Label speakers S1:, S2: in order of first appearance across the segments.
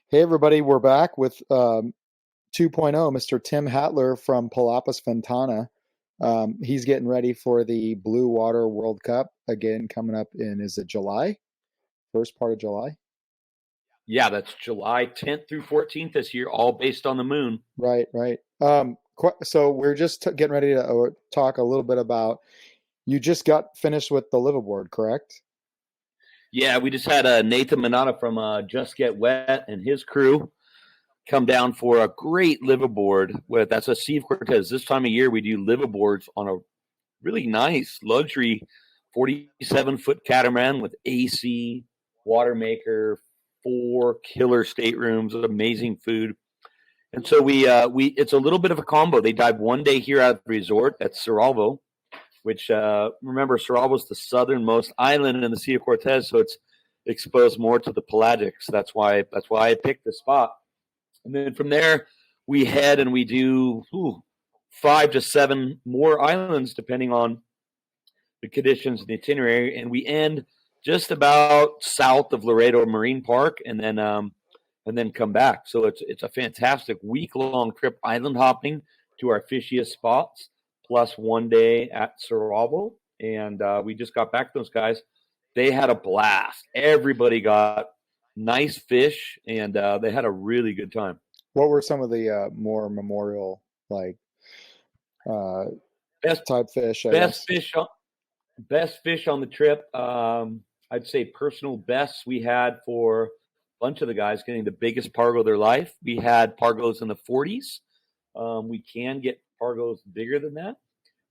S1: Hey everybody, we're back with 2.0, Mr. Tim Hatler from Palapas Ventana. He's getting ready for the Bluewater World Cup again coming up in, is it July? First part of July?
S2: Yeah, that's July 10th through 14th this year, all based on the moon.
S1: Right, right. So we're just getting ready to talk a little bit about, you just got finished with the liveaboard, correct?
S2: Yeah, we just had Nathan Manata from Just Get Wet and his crew come down for a great liveaboard. That's a Steve Cortez. This time of year, we do liveaboards on a really nice luxury 47-foot catamaran with AC, water maker, 4 killer staterooms, amazing food. And so we it's a little bit of a combo. They dive one day here at the resort at Cerralvo, which remember Cerralvo is the southernmost island in the Sea of Cortez, so it's exposed more to the pelagics. That's why I picked the spot. And then from there, we head and we do 5 to 7 more islands depending on the conditions and the itinerary, and we end just about south of Laredo Marine Park, and then come back. So it's a fantastic week-long trip, island hopping to our fishiest spots, plus one day at Cerralvo. And we just got back to those guys. They had a blast. Everybody got nice fish, and they had a really good time.
S1: What were some of the more memorial, like, uh,
S2: Best
S1: type fish, I
S2: best
S1: guess?
S2: fish on best fish on the trip. I'd say personal bests we had for a bunch of the guys getting the biggest pargo of their life. We had pargos in the 40s. We can get pargos bigger than that.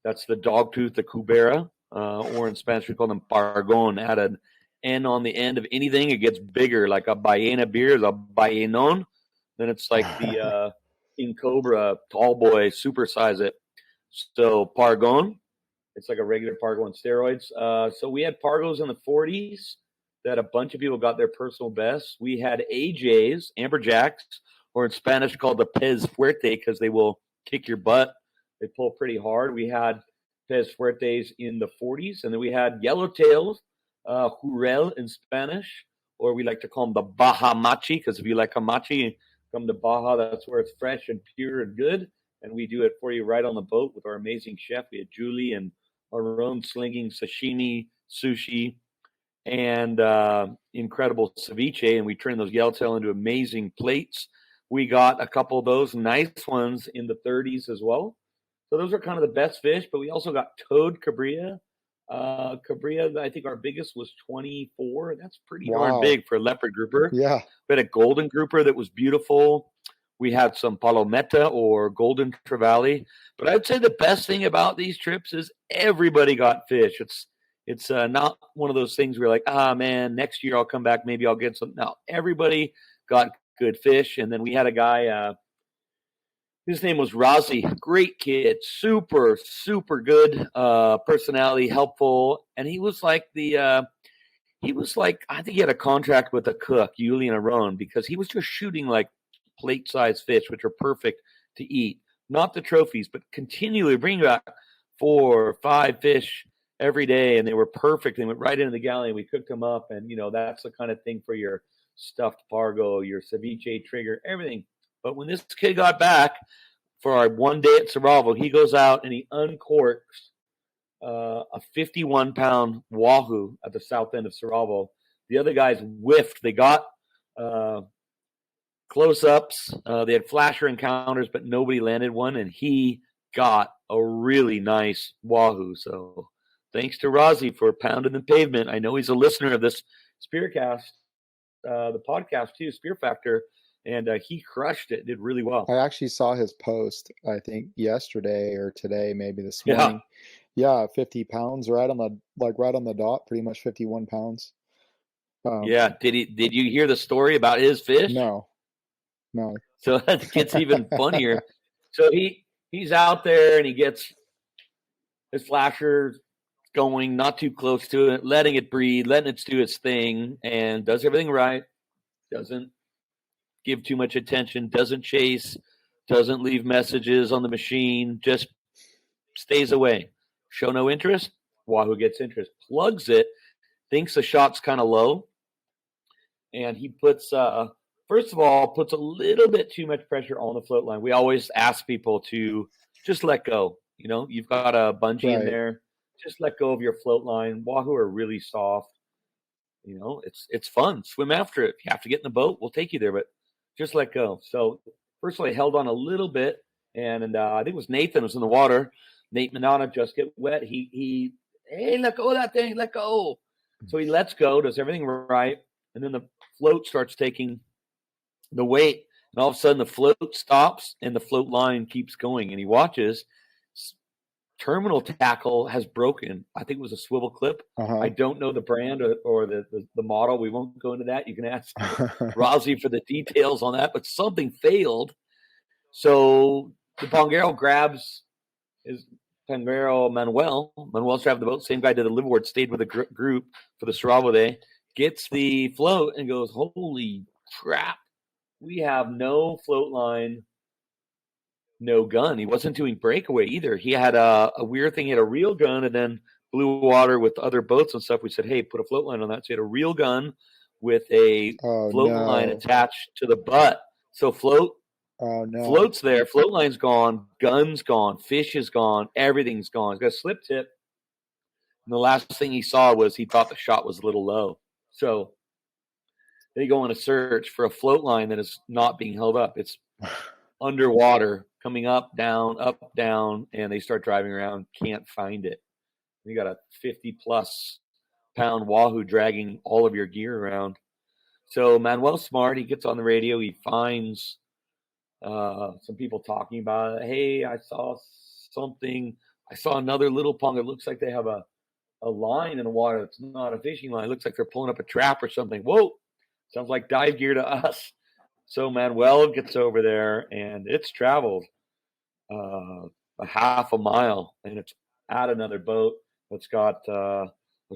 S2: That's the dogtooth, the cubera, or in Spanish we call them pargon. Add an N on the end of anything, it gets bigger. Like a ballena beer is a ballenon. Then it's like the King Cobra, tall boy, supersize it. So pargon, it's like a regular pargo on steroids. So we had pargos in the 40s that a bunch of people got their personal bests. We had AJs, amberjacks, or in Spanish called the pez fuerte because they will kick your butt. They pull pretty hard. We had pez fuertes in the 40s, and then we had yellowtails, jurel in Spanish, or we like to call them the Baja machi because if you like hamachi, come to Baja. That's where it's fresh and pure and good. And we do it for you right on the boat with our amazing chef. We had Julie and our own slinging sashimi, sushi, and incredible ceviche. And we turned those yellowtail into amazing plates. We got a couple of those nice ones in the 30s as well. So those are kind of the best fish. But we also got toad cabrilla. Cabrilla, I think our biggest was 24. That's pretty darn
S1: Wow.
S2: big for a leopard grouper.
S1: Yeah.
S2: We had a golden grouper that was beautiful. We had some palometa or golden trevally. But I'd say the best thing about these trips is everybody got fish. It's not one of those things where you're like, man, next year I'll come back, maybe I'll get some. No, everybody got good fish. And then we had a guy, his name was Razi, great kid, super, super good personality, helpful. And he was like I think he had a contract with a cook, Julian Aron, because he was just shooting like plate-sized fish, which are perfect to eat. Not the trophies, but continually bring back 4 or 5 fish every day, and they were perfect. They went right into the galley, and we cooked them up, and that's the kind of thing for your stuffed pargo, your ceviche trigger, everything. But when this kid got back for our one day at Cerralvo, he goes out and he uncorks a 51-pound wahoo at the south end of Cerralvo. The other guys whiffed. They got close-ups. They had flasher encounters, but nobody landed one, and he got a really nice wahoo. So thanks to Rozzy for pounding the pavement. I know he's a listener of this Spearcast, the podcast too, Spearfactor, and he crushed it, did really well.
S1: I actually saw his post, I think yesterday or today, maybe this
S2: Yeah.
S1: morning. Yeah, 50 pounds, right on the dot, pretty much 51 pounds.
S2: Yeah. Did you hear the story about his fish?
S1: No.
S2: So that gets even funnier. So he's out there and he gets his flasher going, not too close to it, letting it breathe, letting it do its thing, and does everything right. Doesn't give too much attention, doesn't chase, doesn't leave messages on the machine, just stays away. Show no interest. Wahoo gets interest, plugs it, thinks the shot's kind of low, and he puts first of all, puts a little bit too much pressure on the float line. We always ask people to just let go. You know, you've got a bungee in
S1: Right.
S2: there. Just let go of your float line. Wahoo are really soft. You know, it's fun. Swim after it. If you have to get in the boat, we'll take you there, but just let go. So first of all, I held on a little bit, and I think it was Nathan was in the water. Nate Manana just get wet. Hey, let go of that thing, let go. So he lets go, does everything right, and then the float starts taking the weight, and all of a sudden the float stops and the float line keeps going, and he watches. Terminal tackle has broken. I think it was a swivel clip. I don't know the brand or the model. We won't go into that. You can ask Rossi for the details on that, but something failed. So the Pongero grabs his Pongero Manuel. Manuel's driving the boat. Same guy did the liveaboard, stayed with the group for the Saravo day, gets the float and goes, holy crap. We have no float line, no gun. He wasn't doing breakaway either. He had a weird thing. He had a real gun and then Bluewater with other boats and stuff. We said, hey, put a float line on that. So he had a real gun with a float line attached to the butt. So float's there, float line's gone, gun's gone, fish is gone, everything's gone. He's got a slip tip. And the last thing he saw was he thought the shot was a little low. So they go on a search for a float line that is not being held up. It's underwater, coming up, down, and they start driving around, can't find it. You got a 50-plus pound wahoo dragging all of your gear around. So Manuel's smart. He gets on the radio. He finds some people talking about it. Hey, I saw something. I saw another little pond. It looks like they have a line in the water. It's not a fishing line. It looks like they're pulling up a trap or something. Whoa, sounds like dive gear to us. So Manuel gets over there, and it's traveled a half a mile, and it's at another boat that's got the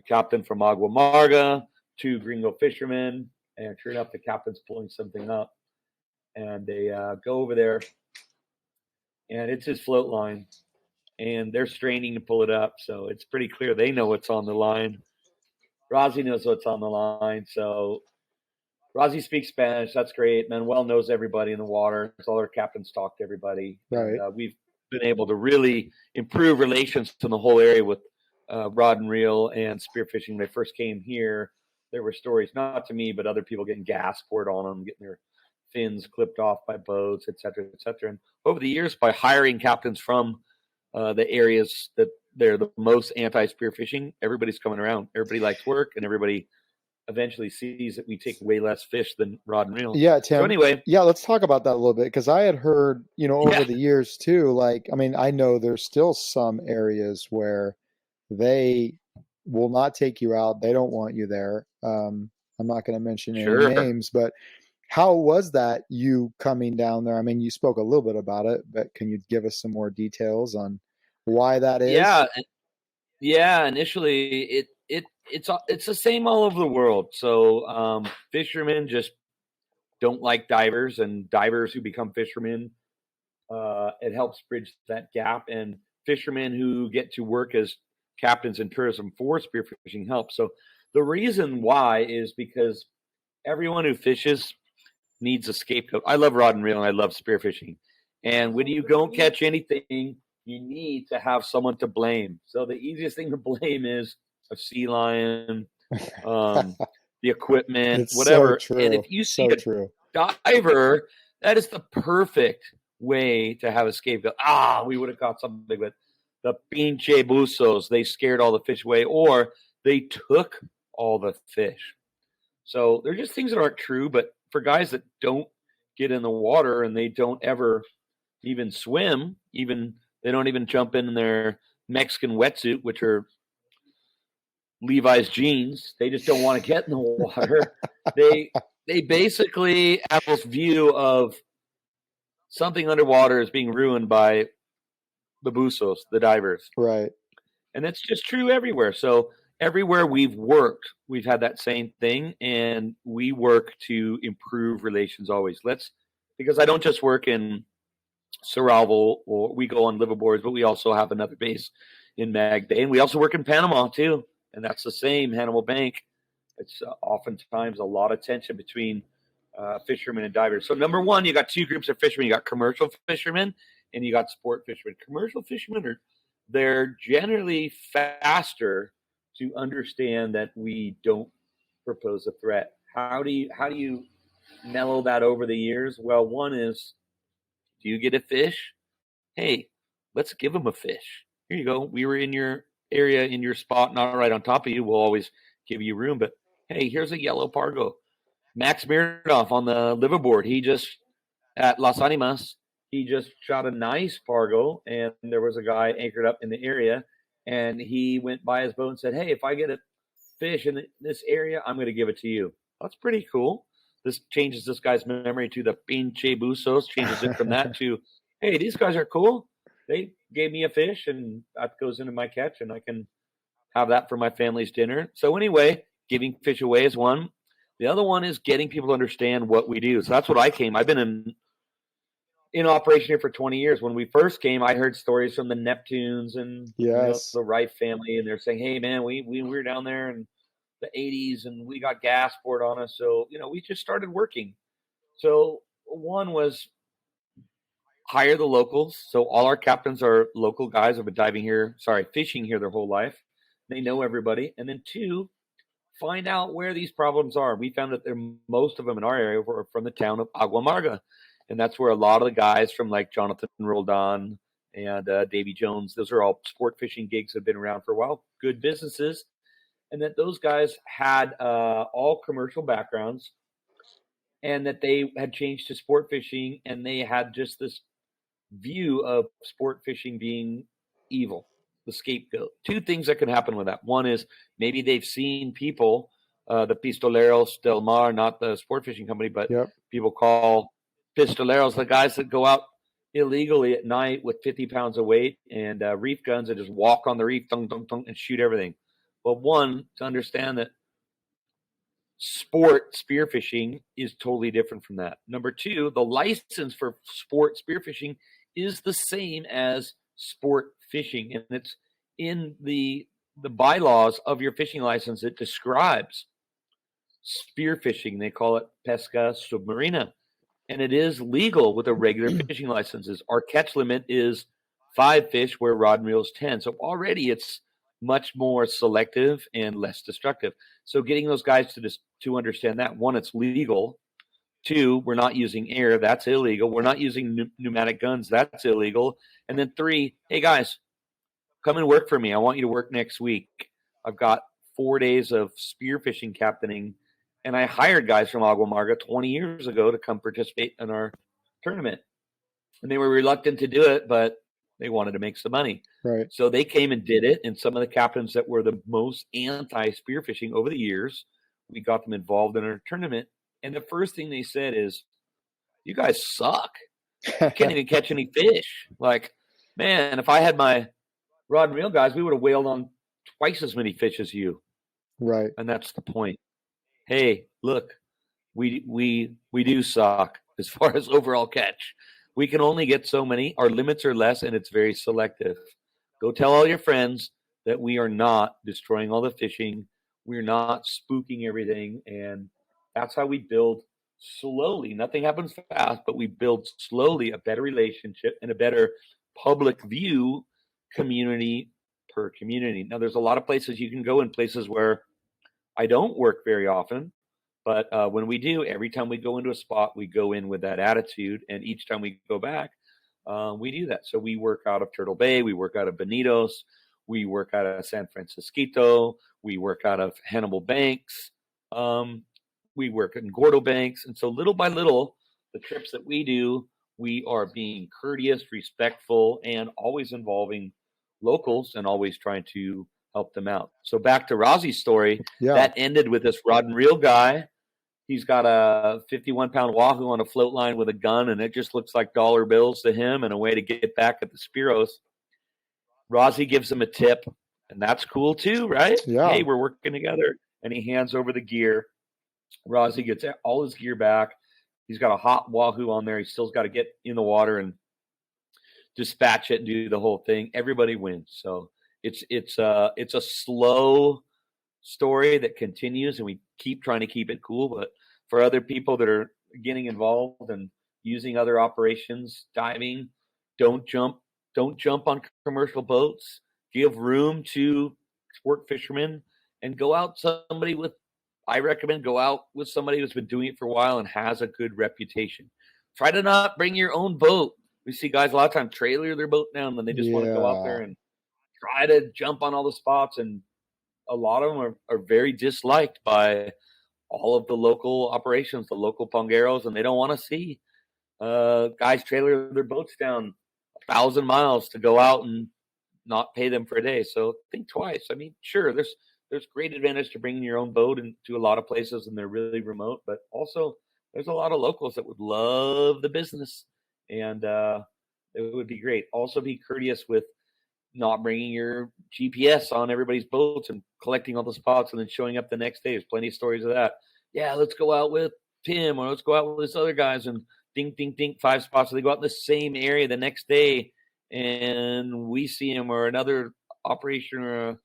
S2: captain from Agua Marga, 2 gringo fishermen, and sure enough, the captain's pulling something up. And they go over there, and it's his float line, and they're straining to pull it up. So it's pretty clear they know what's on the line. Rossi knows what's on the line. So Rossi speaks Spanish. That's great. Manuel knows everybody in the water. All our captains talk to everybody.
S1: Right.
S2: And, we've been able to really improve relations in the whole area with rod and reel and spearfishing. When they first came here, there were stories, not to me, but other people getting gas poured on them, getting their fins clipped off by boats, et cetera, et cetera. And over the years, by hiring captains from the areas that they're the most anti-spearfishing, everybody's coming around. Everybody likes work, and everybody eventually sees that we take way less fish than rod and reel.
S1: Yeah, Tim.
S2: So anyway,
S1: let's talk about that a little bit, because I had heard, over the years too, I know there's still some areas where they will not take you out. They don't want you there. I'm not going to mention any names, but how was that, you coming down there? I mean, you spoke a little bit about it, but can you give us some more details on why that is?
S2: Yeah. Initially, it's the same all over the world. So fishermen just don't like divers, and divers who become fishermen, it helps bridge that gap. And fishermen who get to work as captains in tourism for spearfishing helps. So the reason why is because everyone who fishes needs a scapegoat. I love rod and reel, and I love spearfishing. And when you don't catch anything, you need to have someone to blame. So the easiest thing to blame is a sea lion, the equipment,
S1: It's
S2: whatever.
S1: So true.
S2: And if you see diver, that is the perfect way to have a scapegoat. We would have caught something with the pinche buzos. They scared all the fish away, or they took all the fish. So they're just things that aren't true, but for guys that don't get in the water and they don't ever even swim, they don't even jump in their Mexican wetsuit, which are Levi's jeans. They just don't want to get in the water. They basically have this view of something underwater is being ruined by the buzos, the divers.
S1: Right.
S2: And that's just true everywhere. So everywhere we've worked, we've had that same thing, and we work to improve relations always. Because I don't just work in Saravo, or we go on liveaboards, but we also have another base in Mag Bay, and we also work in Panama too, and that's the same, Hannibal Bank. It's oftentimes a lot of tension between fishermen and divers. So number one, you got two groups of fishermen. You got commercial fishermen and you got sport fishermen. Commercial fishermen they're generally faster to understand that we don't propose a threat. How do you mellow that over the years? Well, one is, do you get a fish? Hey, let's give them a fish. Here you go. We were in your area, in your spot, not right on top of you. We'll always give you room. But hey, here's a yellow pargo. Max Mirnoff on the liveaboard. He just, at Las Animas, he just shot a nice pargo, and there was a guy anchored up in the area, and he went by his boat and said, hey, if I get a fish in this area, I'm going to give it to you. That's pretty cool. This changes this guy's memory to the pinche busos, changes it from that to, hey, these guys are cool. They gave me a fish, and that goes into my catch, and I can have that for my family's dinner. So anyway, giving fish away is one. The other one is getting people to understand what we do. So that's what I've been in operation here for 20 years. When we first came, I heard stories from the Neptunes and the Wright family, and they're saying, hey, man, we were down there in the 80s, and we got gas poured on us. So, we just started working. So one was hire the locals. So all our captains are local guys who have been fishing here their whole life. They know everybody. And then two, find out where these problems are. We found that most of them in our area were from the town of Agua Amarga. And that's where a lot of the guys from like Jonathan Roldan and Davy Jones, those are all sport fishing gigs that have been around for a while, good businesses. And that those guys had all commercial backgrounds, and that they had changed to sport fishing, and they had just this view of sport fishing being evil, the scapegoat. Two things that can happen with that. One is maybe they've seen people, the Pistoleros del Mar, not the sport fishing company, but people call pistoleros the guys that go out illegally at night with 50 pounds of weight and reef guns and just walk on the reef, dunk, dunk, dunk, and shoot everything. But one, to understand that sport spearfishing is totally different from that. Number two, the license for sport spearfishing is the same as sport fishing, and it's in the bylaws of your fishing license. It describes spearfishing. They call it pesca submarina, and it is legal with a regular fishing licenses. Our catch limit is 5 fish, where rod and reel is 10. So already it's much more selective and less destructive. So getting those guys to understand that, one, it's legal. Two, we're not using air. That's illegal. We're not using pneumatic guns. That's illegal. And then three, hey, guys, come and work for me. I want you to work next week. I've got 4 days of spearfishing captaining, and I hired guys from Agua Amarga 20 years ago to come participate in our tournament. And they were reluctant to do it, but they wanted to make some money.
S1: Right.
S2: So they came and did it. And some of the captains that were the most anti-spearfishing over the years, we got them involved in our tournament. And the first thing they said is, you guys suck. You can't even catch any fish. Like, man, if I had my rod and reel guys, we would have whaled on twice as many fish as you.
S1: Right.
S2: And that's the point. Hey, look, we do suck as far as overall catch. We can only get so many. Our limits are less, and it's very selective. Go tell all your friends that we are not destroying all the fishing. We're not spooking everything. And that's how we build slowly. Nothing happens fast, but we build slowly a better relationship and a better public view, community per community. Now, there's a lot of places you can go in, places where I don't work very often. But when we do, every time we go into a spot, we go in with that attitude. And each time we go back, we do that. So we work out of Turtle Bay. We work out of Bonitos. We work out of San Francisquito. We work out of Hannibal Banks. We work in Gordo Banks. And so little by little, the trips that we do, we are being courteous, respectful, and always involving locals and always trying to help them out. So back to Razi's story, that ended with this rod and reel guy. He's got a 51-pound wahoo on a float line with a gun, and it just looks like dollar bills to him and a way to get back at the Spearos. Razi gives him a tip, and that's cool too, right?
S1: Yeah.
S2: Hey, we're working together. And he hands over the gear. Razi gets all his gear back. He's got a hot wahoo on there. He's still got to get in the water and dispatch it and do the whole thing. Everybody wins. So it's a slow story that continues, and we keep trying to keep it cool. But for other people that are getting involved and using other operations, diving. Don't jump on commercial boats. Give room to sport fishermen, and go out somebody with. I recommend go out with somebody who's been doing it for a while and has a good reputation. Try to not bring your own boat. We see guys a lot of times trailer their boat down and they just want to go out there and try to jump on all the spots, and a lot of them are very disliked by all of the local operations, the local pongeros, and they don't want to see guys trailer their boats down 1,000 miles to go out and not pay them for a day. So think twice. I mean, sure, there's great advantage to bringing your own boat into a lot of places, and they're really remote, but also there's a lot of locals that would love the business, and it would be great. Also, be courteous with not bringing your GPS on everybody's boats and collecting all the spots and then showing up the next day. There's plenty of stories of that. Yeah, let's go out with Tim, or let's go out with this other guys, and ding, ding, ding, 5 spots. So they go out in the same area the next day, and we see him, or another operation or a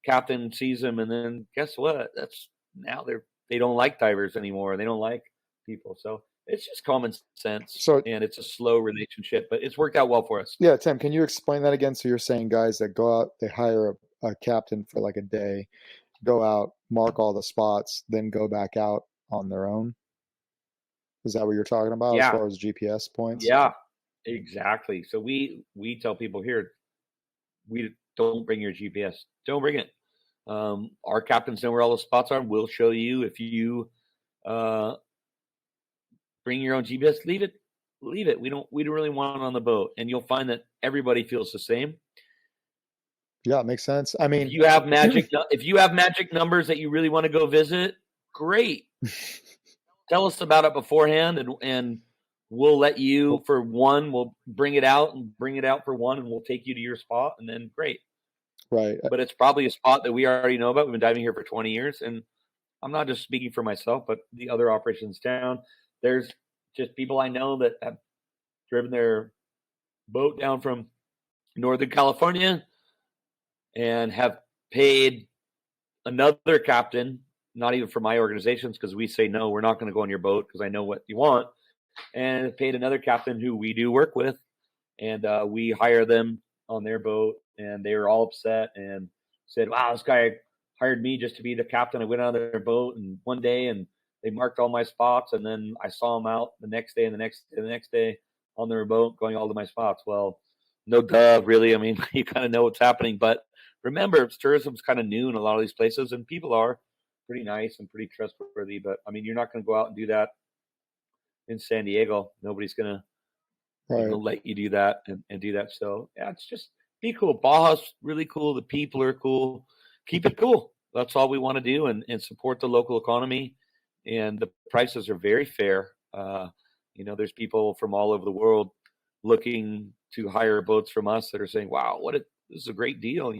S2: captain sees him, and then guess what? That's now they don't like divers anymore. They don't like people. So it's just common sense.
S1: So,
S2: and it's a slow relationship, but it's worked out well for us.
S1: Yeah, Tim, can you explain that again? So you're saying guys that go out, they hire a captain for like a day, go out, mark all the spots, then go back out on their own? Is that what you're talking about as far as GPS points?
S2: Yeah, exactly. So we tell people here, we don't bring your GPS. Don't bring it. Our captains know where all the spots are. We'll show you. If you bring your own GPS, leave it. We don't really want it on the boat. And you'll find that everybody feels the same.
S1: Yeah, it makes sense. I mean,
S2: if you have magic numbers that you really want to go visit, great. Tell us about it beforehand, and we'll let you for one. We'll bring it out for one, and we'll take you to your spot, and then great.
S1: Right.
S2: But it's probably a spot that we already know about. We've been diving here for 20 years, and I'm not just speaking for myself, but the other operations down. There's just people I know that have driven their boat down from Northern California and have paid another captain, not even for my organizations, because we say, no, we're not going to go on your boat because I know what you want, and paid another captain who we do work with, and we hire them on their boat, and they were all upset and said, wow, this guy hired me just to be the captain. I went on their boat and one day, and they marked all my spots, and then I saw them out the next day and the next day on their boat going all to my spots. Well, no duh, really. I mean, you kind of know what's happening, but remember, tourism's kind of new in a lot of these places, and people are pretty nice and pretty trustworthy. But I mean, you're not going to go out and do that in San Diego. Nobody's going to let you do that and do that. So yeah, it's just be cool. Baja's really cool. The people are cool. Keep it cool. That's all we want to do, and support the local economy. And the prices are very fair. There's people from all over the world looking to hire boats from us that are saying, wow, this is a great deal.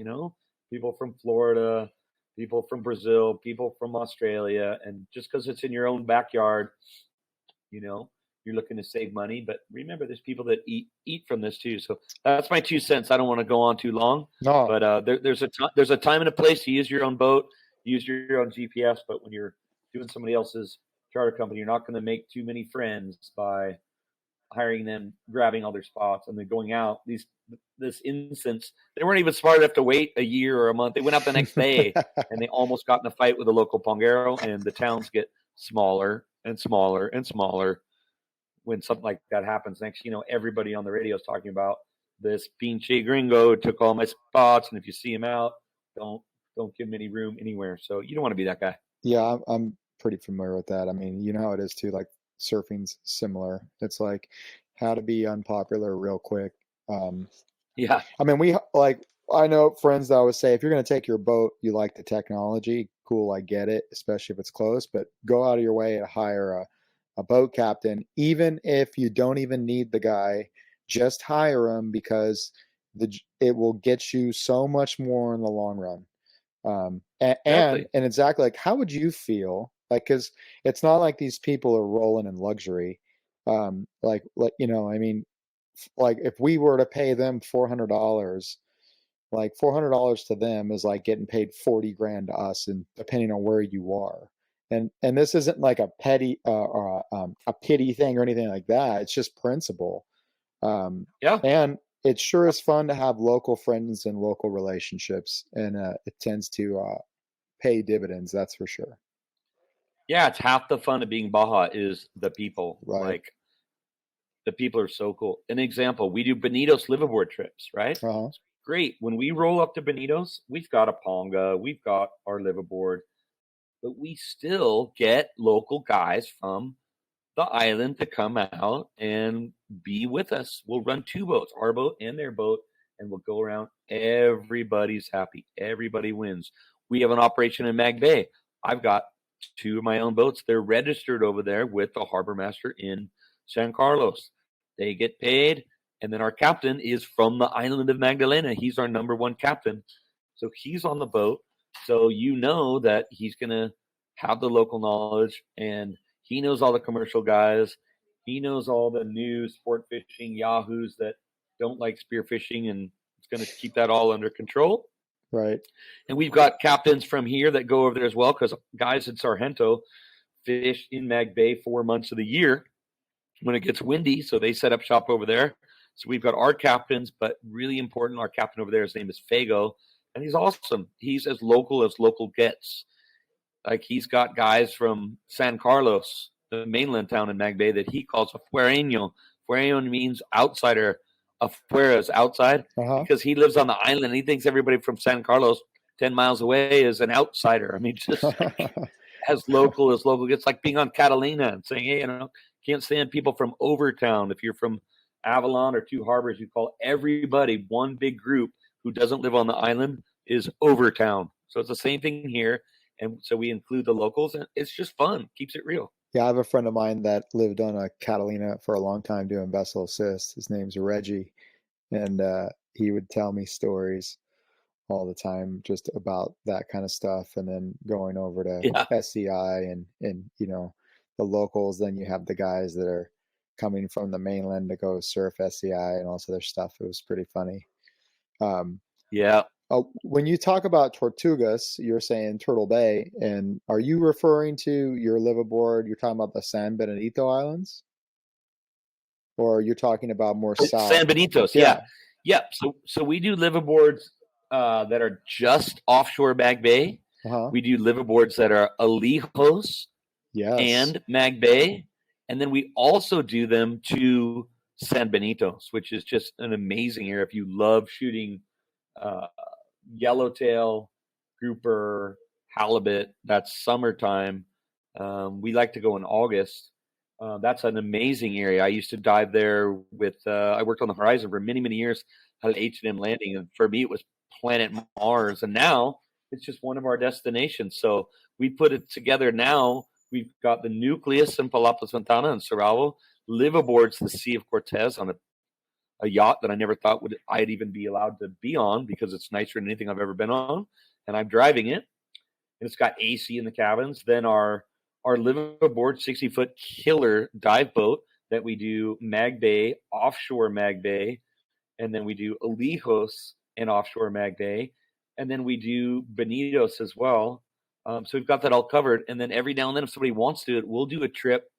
S2: People from Florida, people from Brazil, people from Australia. And just because it's in your own backyard, you're looking to save money. But remember, there's people that eat from this too. So that's my 2 cents. I don't want to go on too long.
S1: No.
S2: But there's a time and a place to use your own boat, use your own GPS. But when you're doing somebody else's charter company, you're not going to make too many friends by hiring them, grabbing all their spots, and then going out. This instance, they weren't even smart enough to wait a year or a month. They went out the next day, and they almost got in a fight with a local pongero, and the towns get smaller and smaller and smaller when something like that happens. Next, everybody on the radio is talking about this pinche gringo took all my spots, and if you see him out, don't give him any room anywhere. So you don't want to be that guy.
S1: Yeah, I'm pretty familiar with that. I mean, you know how it is too. Like surfing's similar. It's like how to be unpopular real quick.
S2: Yeah.
S1: I mean, I know friends that always say, if you're going to take your boat, you like the technology. Cool, I get it, especially if it's close. But go out of your way to hire a boat captain, even if you don't even need the guy. Just hire him because it will get you so much more in the long run. And exactly, like, how would you feel? Like, because it's not like these people are rolling in luxury. I mean, like if we were to pay them $400, like $400 to them is like getting paid 40 grand to us, and depending on where you are. And this isn't like a petty or a pity thing or anything like that. It's just principle.
S2: Yeah.
S1: And it sure is fun to have local friends and local relationships, and it tends to pay dividends. That's for sure.
S2: Yeah, it's half the fun of being Baja is the people.
S1: Right.
S2: Like, the people are so cool. An example, we do Bonitos liveaboard trips, right?
S1: Uh-huh.
S2: Great. When we roll up to Bonitos, we've got a Ponga, we've got our liveaboard, but we still get local guys from the island to come out and be with us. We'll run two boats, our boat and their boat, and we'll go around. Everybody's happy. Everybody wins. We have an operation in Mag Bay. I've got two of my own boats. They're registered over there with the harbor master in San Carlos. They get paid, and then our captain is from the island of Magdalena. He's our number one captain. So he's on the boat. So you know that he's going to have the local knowledge, and he knows all the commercial guys. He knows all the new sport fishing yahoos that don't like spearfishing, and it's going to keep that all under control.
S1: Right.
S2: And we've got captains from here that go over there as well, because guys in Sargento fish in Mag Bay 4 months of the year when it gets windy, so they set up shop over there. So we've got our captains, but really important, our captain over there, his name is Fago, and he's awesome. He's as local gets. Like, he's got guys from San Carlos, the mainland town in Mag Bay, that he calls a fuereño. Fuereño means outsider. Afuera is outside, because he lives on the island, and he thinks everybody from San Carlos 10 miles away is an outsider. I mean, just like, as local gets. Like being on Catalina and saying, hey, can't stand people from Overtown. If you're from Avalon or Two Harbors, you call everybody one big group who doesn't live on the island is Overtown. So it's the same thing here. And so we include the locals, and it's just fun. Keeps it real.
S1: Yeah, I have a friend of mine that lived on a Catalina for a long time doing vessel assist. His name's Reggie, and he would tell me stories all the time just about that kind of stuff, and then going over to SCI and the locals. Then you have the guys that are coming from the mainland to go surf SCI and all this other stuff. It was pretty funny. When you talk about Tortugas, you're saying Turtle Bay, and are you referring to your liveaboard? You're talking about the San Benito Islands, or you're talking about more south?
S2: San Benitos, yeah. So we do liveaboards that are just offshore Mag Bay. We do liveaboards that are Alijos and Mag Bay, and then we also do them to San Benitos, which is just an amazing area if you love shooting yellowtail, grouper, halibut. That's summertime. We like to go in August. That's an amazing area. I used to dive there with I worked on the Horizon for many years, had an H&M landing, and for me it was planet Mars, and now it's just one of our destinations. So we put it together now. We've got the nucleus in Palapas Ventana and Soravo, liveaboards the Sea of Cortez on a yacht that I never thought I'd even be allowed to be on, because it's nicer than anything I've ever been on, and I'm driving it, and it's got AC in the cabins. Then our liveaboard 60-foot killer dive boat that we do Mag Bay, offshore Mag Bay, and then we do Alijos and offshore Mag Bay, and then we do Bonitos as well. So we've got that all covered. And then every now and then, if somebody wants to do it, we'll do a trip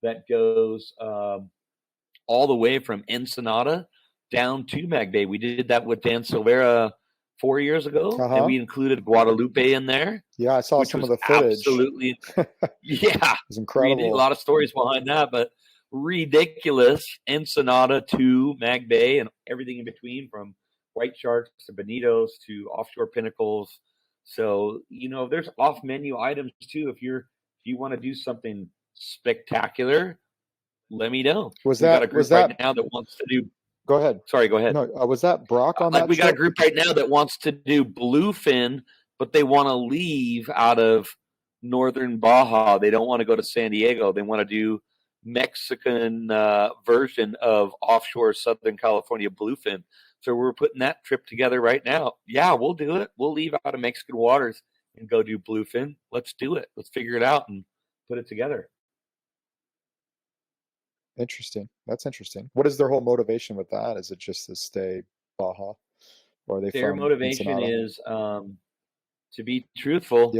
S2: that goes all the way from Ensenada down to Mag Bay. We did that with Dan Silvera 4 years ago, and we included Guadalupe in there.
S1: Yeah, I saw some of the footage.
S2: Absolutely, it
S1: was incredible.
S2: A lot of stories behind that, but ridiculous. Ensenada to Mag Bay and everything in between, from white sharks to Bonitos to offshore pinnacles. So there's off-menu items too. If you want to do something spectacular, let me know. Got a group right now that wants to do.
S1: Go ahead.
S2: Sorry, go ahead.
S1: No, was that Brock on that?
S2: We got a group right now that wants to do bluefin, but they want to leave out of northern Baja. They don't want to go to San Diego. They want to do Mexican version of offshore Southern California bluefin. So we're putting that trip together right now. Yeah, we'll do it. We'll leave out of Mexican waters and go do bluefin. Let's do it. Let's figure it out and put it together.
S1: Interesting. That's interesting. What is their whole motivation with that? Is it just to stay Baja, or are they?
S2: Their motivation is, to be truthful,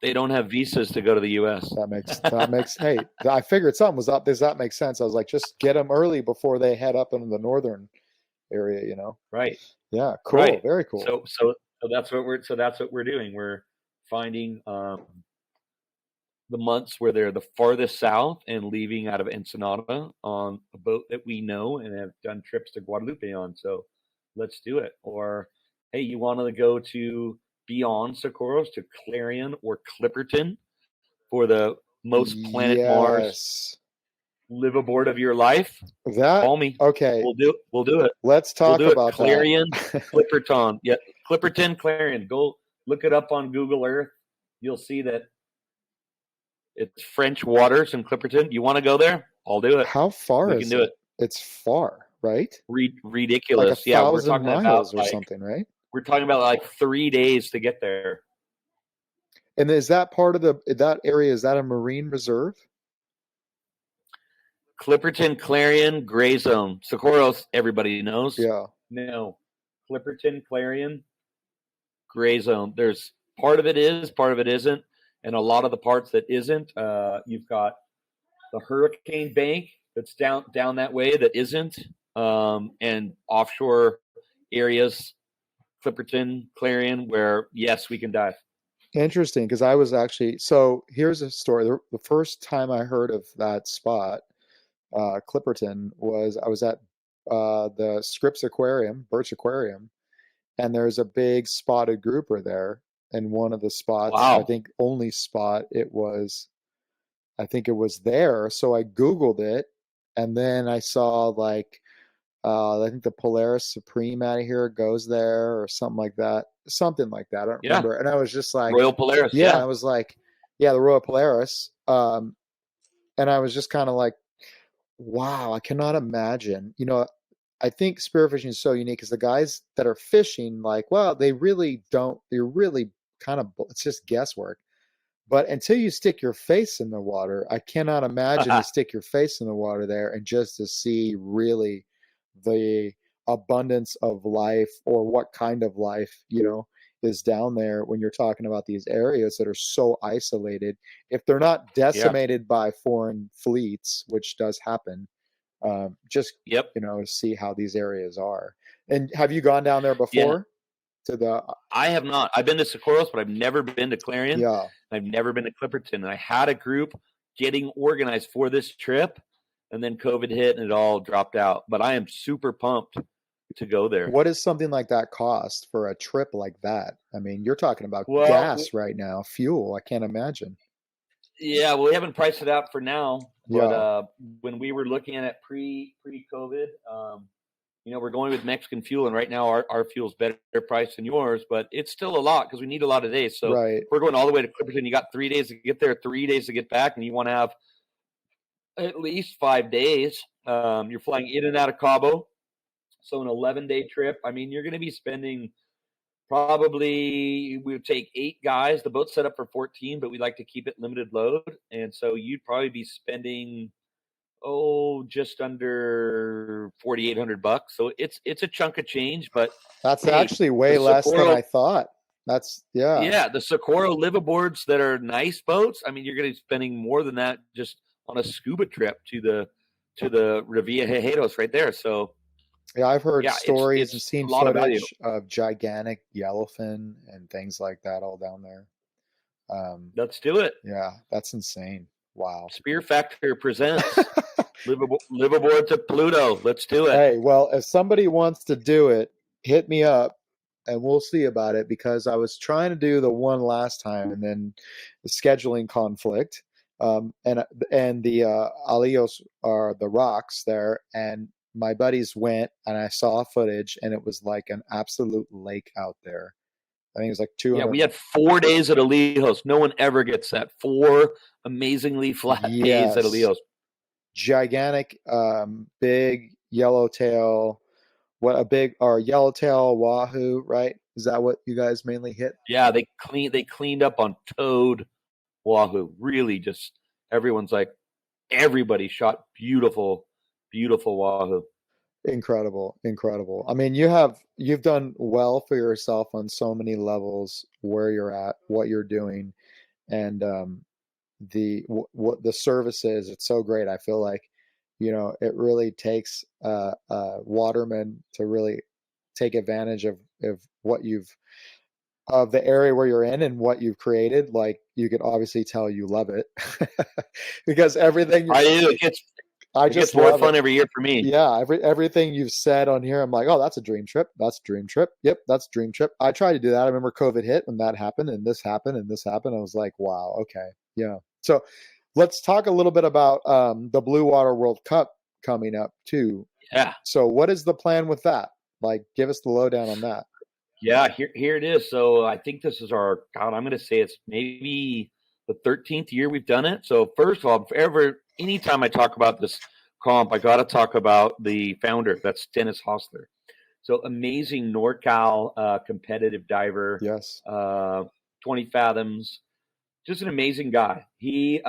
S2: They don't have visas to go to the U.S.
S1: That makes. Hey, I figured something was up. Does that make sense? I was like, just get them early before they head up into the northern area.
S2: Right.
S1: Yeah, cool.
S2: Right.
S1: Very cool.
S2: So that's what we're doing. We're finding the months where they're the farthest south and leaving out of Ensenada on a boat that we know and have done trips to Guadalupe on. So let's do it. Or, hey, you want to go to beyond Socorros to Clarion or Clipperton for the most planet Mars live aboard of your life? Call me.
S1: Okay.
S2: We'll do it.
S1: Let's talk about
S2: Clarion,
S1: that.
S2: Clipperton. Yeah, Clipperton, Clarion. Go look it up on Google Earth. You'll see that it's French waters in Clipperton. You want to go there? I'll do it.
S1: How far
S2: we
S1: is
S2: can do it?
S1: It's far, right?
S2: Ridiculous.
S1: Like 1,000 miles or something, right?
S2: We're talking about like 3 days to get there.
S1: And is that part of that area? Is that a marine reserve?
S2: Clipperton, Clarion, Gray Zone. Socorros, everybody knows.
S1: Yeah.
S2: No. Clipperton, Clarion, Gray Zone. There's part of it is, part of it isn't. And a lot of the parts that isn't, you've got the hurricane bank that's down that way that isn't, and offshore areas, Clipperton, Clarion, where, yes, we can dive.
S1: Interesting, because I was actually, so here's a story. The first time I heard of that spot, Clipperton, I was at the Scripps Aquarium, Birch Aquarium, and there's a big spotted grouper there. And one of the spots,
S2: wow.
S1: I think only spot, I think it was there. So I Googled it, and then I saw like, I think the Polaris Supreme out of here goes there or something like that. Something like that. I don't remember. And I was just like,
S2: Royal Polaris.
S1: Yeah. I was like, yeah, the Royal Polaris. And I was just kind of like, wow, I cannot imagine. I think spearfishing is so unique because the guys that are fishing, like, well, they're really kind of, it's just guesswork. But until you stick your face in the water, I cannot imagine you stick your face in the water there and just to see really the abundance of life, or what kind of life, is down there when you're talking about these areas that are so isolated. If they're not decimated by foreign fleets, which does happen, just, to see how these areas are. And have you gone down there before?
S2: I have not. I've been to Socorros, but I've never been to Clarion.
S1: Yeah.
S2: I've never been to Clipperton. And I had a group getting organized for this trip, and then COVID hit and it all dropped out. But I am super pumped to go there.
S1: What does something like that cost for a trip like that? I mean, you're talking about gas right now, fuel. I can't imagine.
S2: Yeah, well, we haven't priced it out for now. But when we were looking at it pre-COVID, we're going with Mexican fuel, and right now our fuel's better priced than yours, but it's still a lot because we need a lot of days. So if we're going all the way to Clipperton, you got 3 days to get there, 3 days to get back, and you want to have at least 5 days. You're flying in and out of Cabo. So an 11-day trip, I mean, you're going to be spending probably, we would take 8 guys. The boat's set up for 14, but we like to keep it limited load. And so you'd probably be spending just under $4,800. So it's a chunk of change, but
S1: that's actually way less than I thought. The Socorro liveaboards that are nice boats. I mean, you're going to be spending more than that just on a scuba trip to the Revillagigedos right there. So yeah, I've heard stories and seen footage of gigantic yellowfin and things like that all down there.
S2: Let's do it.
S1: Yeah, that's insane. Wow.
S2: Spearfactor presents liveaboard to Pluto. Let's do it.
S1: Hey, well, if somebody wants to do it, hit me up and we'll see about it, because I was trying to do the one last time and then the scheduling conflict. And the Alios are the rocks there, and my buddies went and I saw footage and it was like an absolute lake out there. I think it was like 200.
S2: Yeah, we had 4 days at Alios. No one ever gets that. 4 amazingly flat days at Alios.
S1: Gigantic, big yellowtail. Yellowtail wahoo, right? Is that what you guys mainly hit?
S2: Yeah, they cleaned up on toad wahoo. Really, just everybody shot beautiful wahoo.
S1: Incredible. I mean, you've done well for yourself on so many levels, where you're at, what you're doing, and what the service is. It's so great. I feel like, it really takes watermen to really take advantage of what of the area where you're in and what you've created. Like, you could obviously tell you love it because everything
S2: I do.
S1: I
S2: It gets
S1: just
S2: more
S1: love it.
S2: fun every year for me.
S1: Yeah, everything you've said on here, I'm like, oh, that's a dream trip. That's a dream trip. Yep, that's a dream trip. I tried to do that. I remember COVID hit when that happened, and this happened, and this happened. I was like, wow, okay, yeah. So let's talk a little bit about the Bluewater World Cup coming up too.
S2: Yeah.
S1: So what is the plan with that? Like, give us the lowdown on that.
S2: Yeah, here it is. So I think this is I'm going to say it's maybe the 13th year we've done it. So first of all, anytime I talk about this comp, I got to talk about the founder. That's Dennis Hostler. So amazing NorCal competitive diver.
S1: Yes.
S2: 20 fathoms. Just an amazing guy. He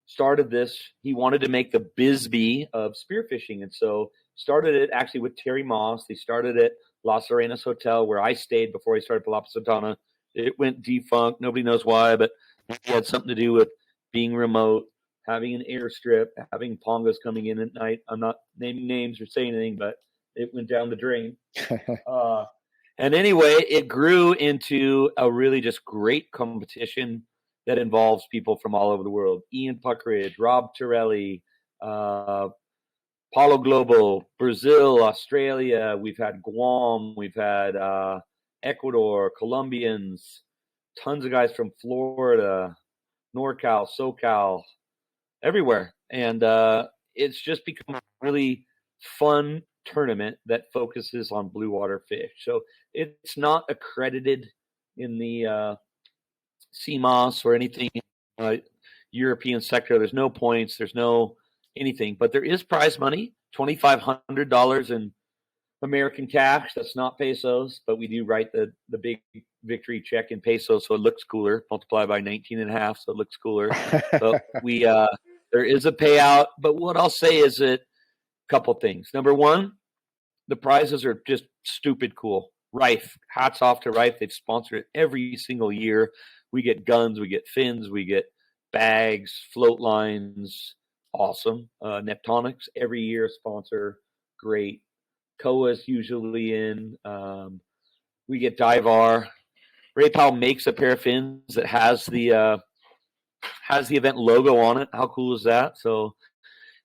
S2: started this. He wanted to make the Bisbee of spearfishing. And so started it actually with Terry Moss. They started at Las Arenas Hotel, where I stayed before I started Palapas Ventana. It went defunct. Nobody knows why, but it had something to do with being remote, having an airstrip, having pongas coming in at night. I'm not naming names or saying anything, but it went down the drain. And anyway, it grew into a really just great competition that involves people from all over the world. Ian Puckridge, Rob Torelli, Paulo Globo, Brazil, Australia. We've had Guam. We've had Ecuador, Colombians, tons of guys from Florida, NorCal, SoCal, everywhere. And it's just become a really fun tournament that focuses on blue water fish. So it's not accredited in the CMOS or anything European sector. There's no points. There's no anything, but there is prize money, $2,500 in American cash. That's not pesos, but we do write the big victory check in pesos, so it looks cooler. Multiply by 19 and a half, so it looks cooler. So we there is a payout, but what I'll say is that a couple things. Number one, the prizes are just stupid cool. Rife, hats off to Rife. They've sponsored it every single year. We get guns, we get fins, we get bags, float lines. Awesome. Neptonics every year sponsor. Great. Koa's usually in. We get Divar. Ray Powell makes a pair of fins that has the event logo on it. How cool is that? So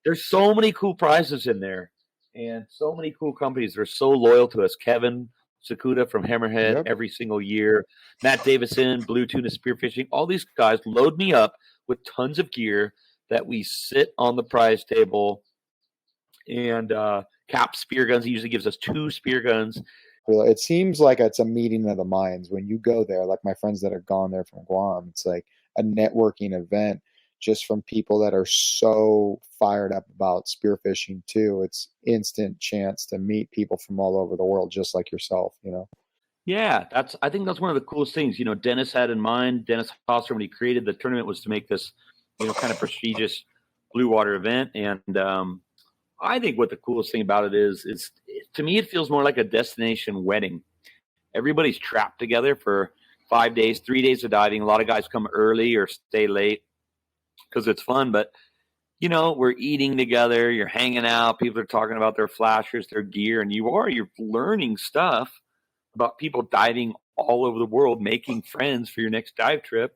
S2: there's so many cool prizes in there, and so many cool companies. They're so loyal to us. Kevin Sakuda from Hammerhead,
S1: Yep.
S2: every single year. Matt Davison, Blue Tuna Spearfishing. All these guys load me up with tons of gear that we sit on the prize table. And Cap spear guns. He usually gives us 2 spear guns.
S1: It seems like it's a meeting of the minds when you go there. Like my friends that have gone there from Guam, it's like a networking event just from people that are so fired up about spearfishing too. It's instant chance to meet people from all over the world, just like yourself,
S2: Yeah, I think that's one of the coolest things. Dennis had in mind, Dennis Foster, when he created the tournament, was to make this, kind of prestigious blue water event. And I think what the coolest thing about it is to me, it feels more like a destination wedding. Everybody's trapped together for 5 days, 3 days of diving. A lot of guys come early or stay late because it's fun, but we're eating together, you're hanging out, people are talking about their flashers, their gear, and you're learning stuff about people diving all over the world, making friends for your next dive trip.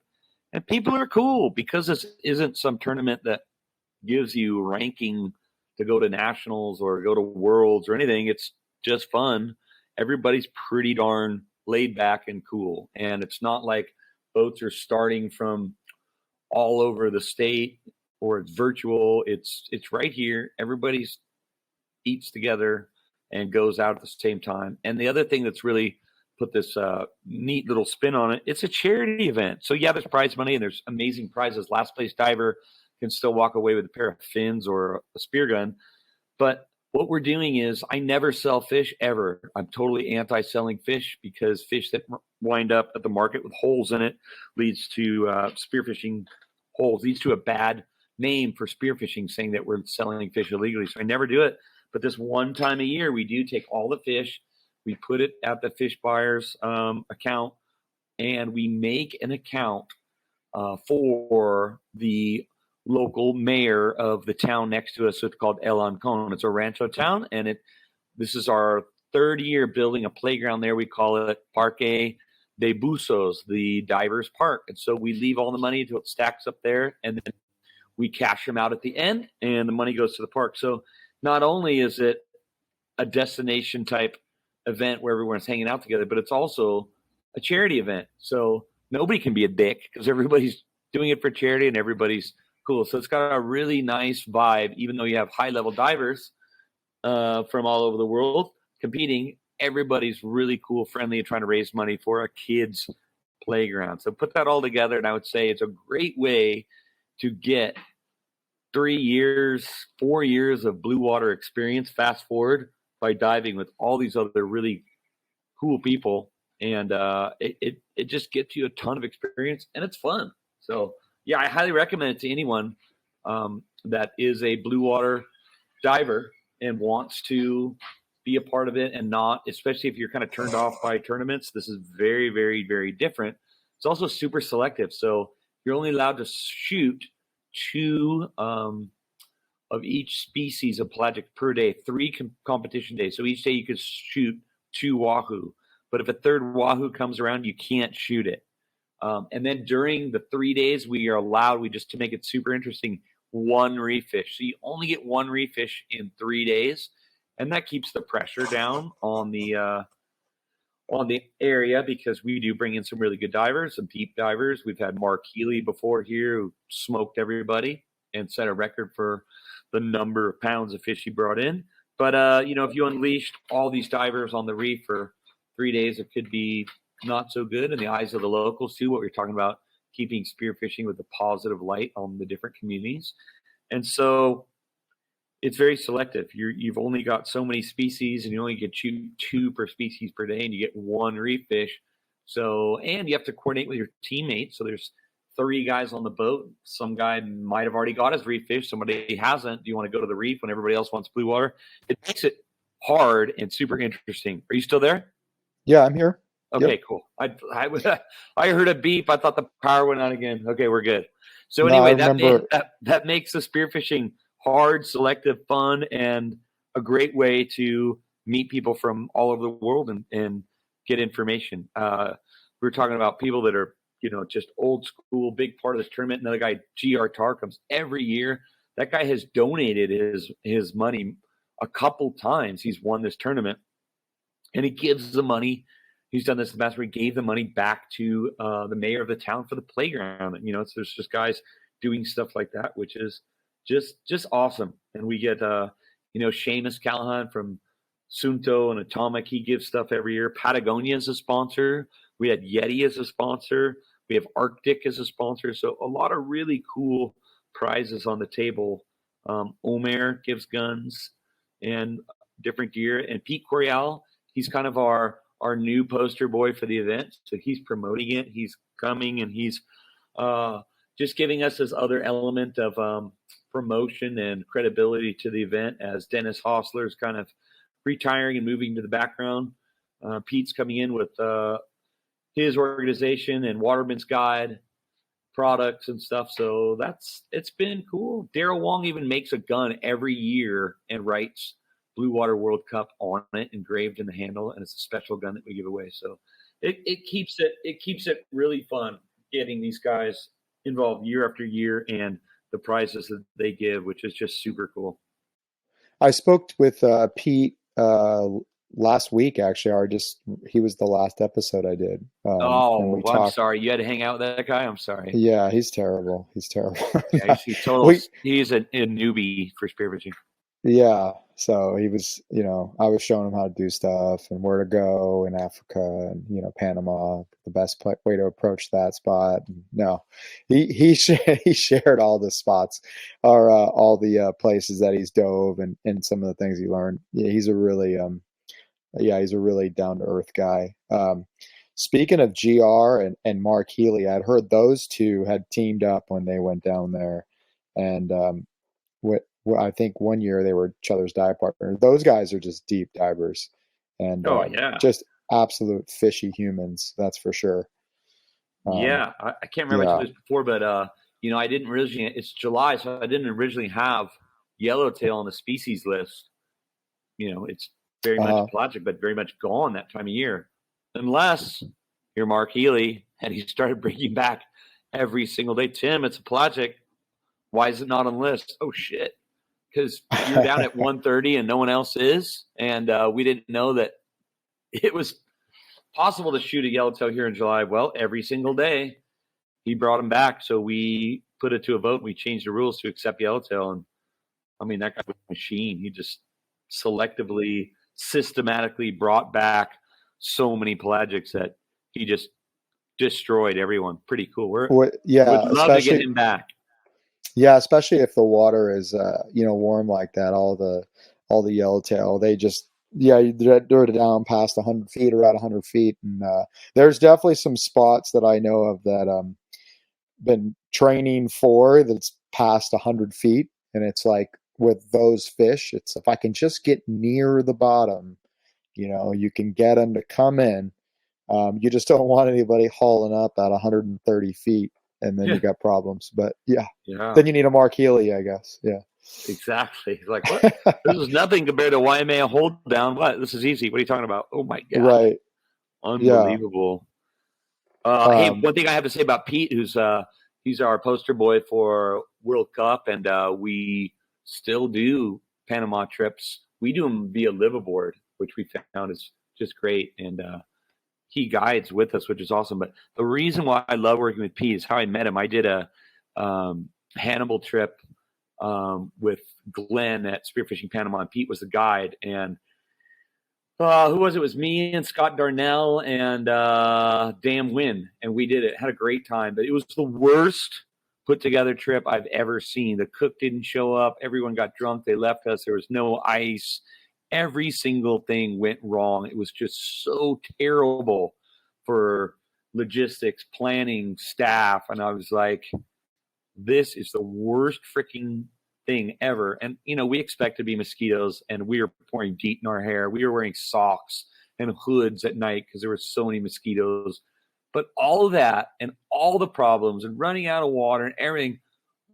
S2: And people are cool because this isn't some tournament that gives you ranking to go to nationals or go to worlds or anything. It's just fun. Everybody's pretty darn laid back and cool. And it's not like boats are starting from all over the state or it's virtual. It's right here. Everybody's eats together and goes out at the same time. And the other thing that's really put this neat little spin on it, it's a charity event. So yeah, there's prize money and there's amazing prizes. Last place diver can still walk away with a pair of fins or a spear gun. But what we're doing is I never sell fish ever. I'm totally anti-selling fish because fish that wind up at the market with holes in it leads to spearfishing holes, leads to a bad name for spearfishing, saying that we're selling fish illegally. So I never do it. But this one time a year, we do take all the fish, we put it at the fish buyer's account, and we make an account for the local mayor of the town next to us. So it's called El Ancon. It's a rancho town, and this is our third year building a playground there. We call it Parque de Buzos, the divers park. And so we leave all the money until it stacks up there, and then we cash them out at the end, and the money goes to the park. So not only is it a destination type event where everyone's hanging out together, but it's also a charity event. So nobody can be a dick because everybody's doing it for charity and everybody's cool. So it's got a really nice vibe, even though you have high level divers from all over the world competing. Everybody's really cool, friendly, and trying to raise money for a kid's playground. So put that all together, and I would say it's a great way to get 3 years, 4 years of blue water experience fast forward by diving with all these other really cool people. And it just gets you a ton of experience, and it's fun. So yeah, I highly recommend it to anyone that is a blue water diver and wants to be a part of it, and not, especially if you're kind of turned off by tournaments. This is very, very, very different. It's also super selective. So you're only allowed to shoot 2 of each species of pelagic per day, 3 competition days. So each day you could shoot 2 wahoo. But if a third wahoo comes around, you can't shoot it. And then during the 3 days, we are allowed, just to make it super interesting, 1 reef fish. So you only get 1 reef fish in 3 days. And that keeps the pressure down on the area, because we do bring in some really good divers, some deep divers. We've had Mark Healy before here, who smoked everybody and set a record for the number of pounds of fish he brought in. But, if you unleashed all these divers on the reef for 3 days, it could be not so good in the eyes of the locals too. What we're talking about, keeping spearfishing with a positive light on the different communities. And so it's very selective. You've only got so many species, and you only get shoot 2 per species per day, and you get 1 reef fish. So, and you have to coordinate with your teammates. So there's 3 guys on the boat. Some guy might have already got his reef fish. Somebody hasn't. Do you want to go to the reef when everybody else wants blue water? It makes it hard and super interesting. Are you still there?
S1: Yeah, I'm here.
S2: Okay,
S1: Yep.
S2: cool. I heard a beep. I thought the power went out again. Okay, we're good. So anyway, that makes the spearfishing hard, selective, fun, and a great way to meet people from all over the world and get information. We were talking about people that are, just old school, big part of this tournament. Another guy, GR Tar, comes every year. That guy has donated his money a couple times. He's won this tournament, and he gives the money. He's done this in the past where he gave the money back to the mayor of the town for the playground. And, so there's just guys doing stuff like that, which is just awesome. And we get, Seamus Callahan from Sunto and Atomic. He gives stuff every year. Patagonia is a sponsor. We had Yeti as a sponsor. We have Arctic as a sponsor. So a lot of really cool prizes on the table. Omer gives guns and different gear. And Pete Corial, he's kind of our new poster boy for the event. So he's promoting it. He's coming, and he's just giving us this other element of promotion and credibility to the event, as Dennis Hostler is kind of retiring and moving to the background. Pete's coming in with his organization and Waterman's Guide products and stuff. So it's been cool. Daryl Wong even makes a gun every year and writes Bluewater World Cup on it, engraved in the handle, and it's a special gun that we give away. So it keeps it really fun getting these guys involved year after year, and the prizes that they give, which is just super cool.
S1: I spoke with Pete last week, actually. He was the last episode I did.
S2: I'm sorry. You had to hang out with that guy? I'm sorry.
S1: Yeah, he's terrible.
S2: Yeah, he's a newbie for spearfishing.
S1: Yeah, so he was, I was showing him how to do stuff and where to go in Africa and, Panama, the best way to approach that spot. No, he shared all the spots, or all the places that he's dove, and some of the things he learned. Yeah, he's a really down to earth guy. Speaking of GR and Mark Healy, I'd heard those two had teamed up when they went down there, and I think one year they were each other's dive partner. Those guys are just deep divers, and just absolute fishy humans. That's for sure. Um,
S2: I can't remember if I
S1: yeah.
S2: told this before, but I didn't originally. It's July, so I didn't originally have yellowtail on the species list. It's very much
S1: Uh,
S2: pelagic, but very much gone that time of year, unless you're Mark Healy and he started bringing back every single day. Tim, it's a pelagic. Why is it not on the list? Oh shit! Because you're down at 130 and no one else is, and we didn't know that it was possible to shoot a yellowtail here in July. Well, every single day he brought him back, so we put it to a vote. And we changed the rules to accept yellowtail, and I mean that guy was a machine. He just selectively, systematically brought back so many pelagics that he just destroyed everyone. Pretty cool. Would
S1: yeah,
S2: love to get him back.
S1: yeah, especially if the water is warm like that. All the yellowtail, they just they're down past 100 feet, around 100 feet, and there's definitely some spots that I know of that been training for that's past 100 feet, and it's like with those fish, it's if I can just get near the bottom, you can get them to come in. You just don't want anybody hauling up at 130 feet, and then you
S2: Yeah,
S1: got problems. But yeah,
S2: yeah,
S1: then you need a Mark Healy, I guess. Yeah.
S2: exactly. Like what? This is nothing compared to YMA hold down. What? This is easy. What are you talking about? Oh my god,
S1: Right. Yeah.
S2: unbelievable. Hey,
S1: Um,
S2: one thing I have to say about Pete, who's he's our poster boy for World Cup, and we still do Panama trips. We do them via liveaboard, which we found is just great, and he guides with us, which is awesome. But the reason why I love working with Pete is how I met him. I did a Hannibal trip with Glenn at Spearfishing Panama, and Pete was the guide, and who was it? It was me and Scott Darnell and Dan Wynn, and we did it. Had a great time, but it was the worst put together trip I've ever seen. The cook didn't show up. Everyone got drunk. They left us. There was no ice. Every single thing went wrong. It was just so terrible for logistics, planning, staff, and I was like, this is the worst freaking thing ever. And, we expect to be mosquitoes, and we were pouring DEET in our hair. We were wearing socks and hoods at night because there were so many mosquitoes. But all of that and all the problems and running out of water and everything,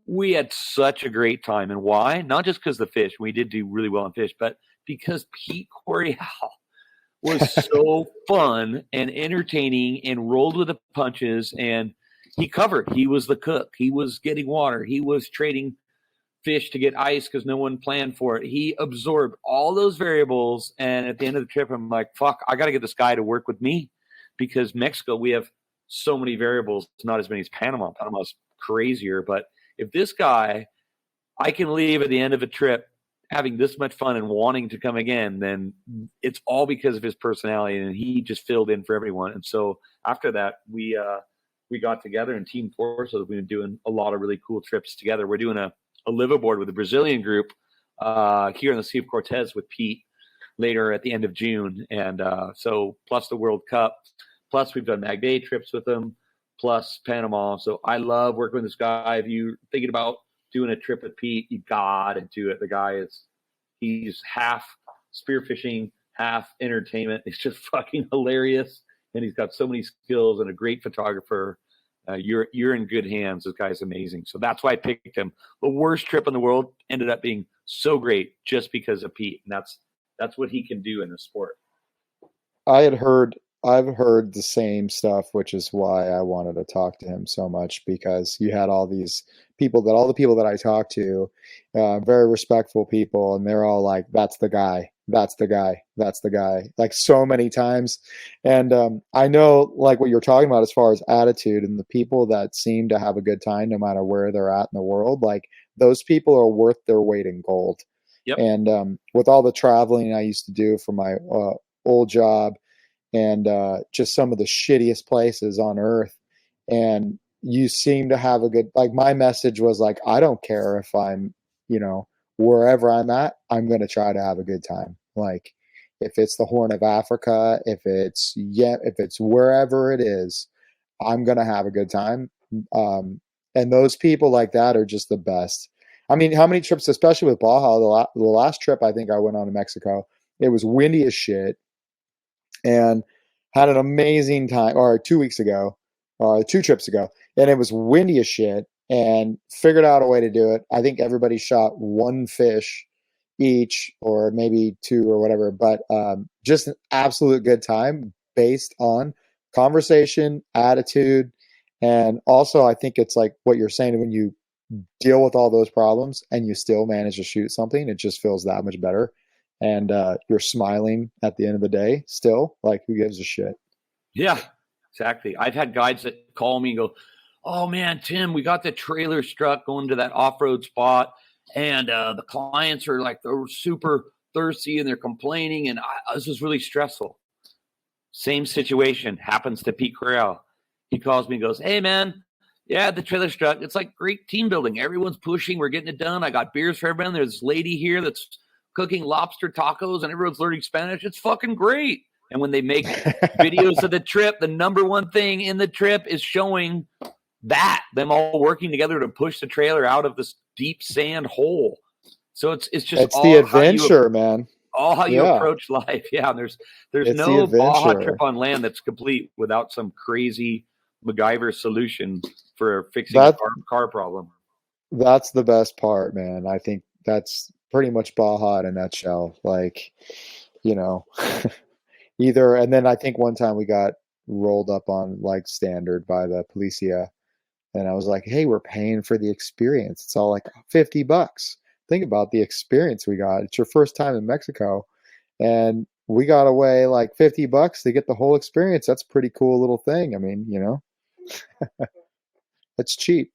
S2: we had such a great time. And why? Not just because of the fish. We did do really well on fish, but because Pete Coriel was so fun and entertaining and rolled with the punches, and he covered. He was the cook. He was getting water. He was trading fish to get ice because no one planned for it. He absorbed all those variables, and at the end of the trip, I'm like, fuck, I got to get this guy to work with me because Mexico, we have so many variables, not as many as Panama. Panama's crazier, but if this guy, I can leave at the end of a trip having this much fun and wanting to come again, then it's all because of his personality, and he just filled in for everyone. And so after that, we got together and team force. So we've been doing a lot of really cool trips together. We're doing a liveaboard with a Brazilian group here in the Sea of Cortez with Pete later at the end of June, and so plus the World Cup, plus we've done Mag Bay trips with him, plus Panama. So I love working with this guy. If you're thinking about doing a trip with Pete, you gotta do it. The guy he's half spearfishing, half entertainment. It's just fucking hilarious, and he's got so many skills and a great photographer. You're in good hands. This guy's amazing. So that's why I picked him. The worst trip in the world ended up being so great just because of Pete, and that's what he can do in the sport.
S1: I've heard the same stuff, which is why I wanted to talk to him so much, because you had all the people that I talked to, very respectful people, and they're all like, that's the guy, that's the guy, that's the guy, like so many times. And I know like what you're talking about as far as attitude, and the people that seem to have a good time no matter where they're at in the world, like those people are worth their weight in gold.
S2: Yep.
S1: And with all the traveling I used to do for my old job, and just some of the shittiest places on earth, and you seem to have a good, like my message was like, I don't care if I'm wherever I'm at, I'm going to try to have a good time. Like if it's the Horn of Africa, if it's wherever it is, I'm going to have a good time. And those people like that are just the best. I mean, how many trips, especially with Baja, the last trip I think I went on to Mexico, it was windy as shit, and had an amazing time. Or 2 weeks ago, 2 trips ago, and it was windy as shit. And figured out a way to do it. I think everybody shot 1 fish each, or maybe 2 or whatever. But just an absolute good time based on conversation, attitude, and also I think it's like what you're saying, when you deal with all those problems and you still manage to shoot something, it just feels that much better. And you're smiling at the end of the day still. Like, who gives a shit?
S2: Yeah, exactly. I've had guides that call me and go, "Oh man, Tim, we got the trailer struck going to that off-road spot, and the clients are like, they're super thirsty and they're complaining, and this is really stressful." Same situation happens to Pete Corral. He calls me and goes, "Hey man, yeah, the trailer struck. It's like great team building. Everyone's pushing. We're getting it done. I got beers for everyone. There's this lady here that's cooking lobster tacos, and everyone's learning Spanish. It's fucking great." And when they make videos of the trip, the number one thing in the trip is showing that them all working together to push the trailer out of this deep sand hole. So it's just
S1: It's the adventure, man.
S2: all how you
S1: Yeah,
S2: approach life. Yeah, there's
S1: it's the
S2: no Baja trip
S1: adventure.
S2: on land that's complete without some crazy MacGyver solution for fixing a
S1: That
S2: car problem.
S1: that's the best part, man. I think that's pretty much Baja in a nutshell. Like, you know, either, and then I think one time we got rolled up on like standard by the policia, and I was like, "Hey, we're paying for the experience. It's all like $50. Think about the experience we got. It's your first time in Mexico, and we got away like $50 to get the whole experience. That's a pretty cool little thing. I mean, it's cheap."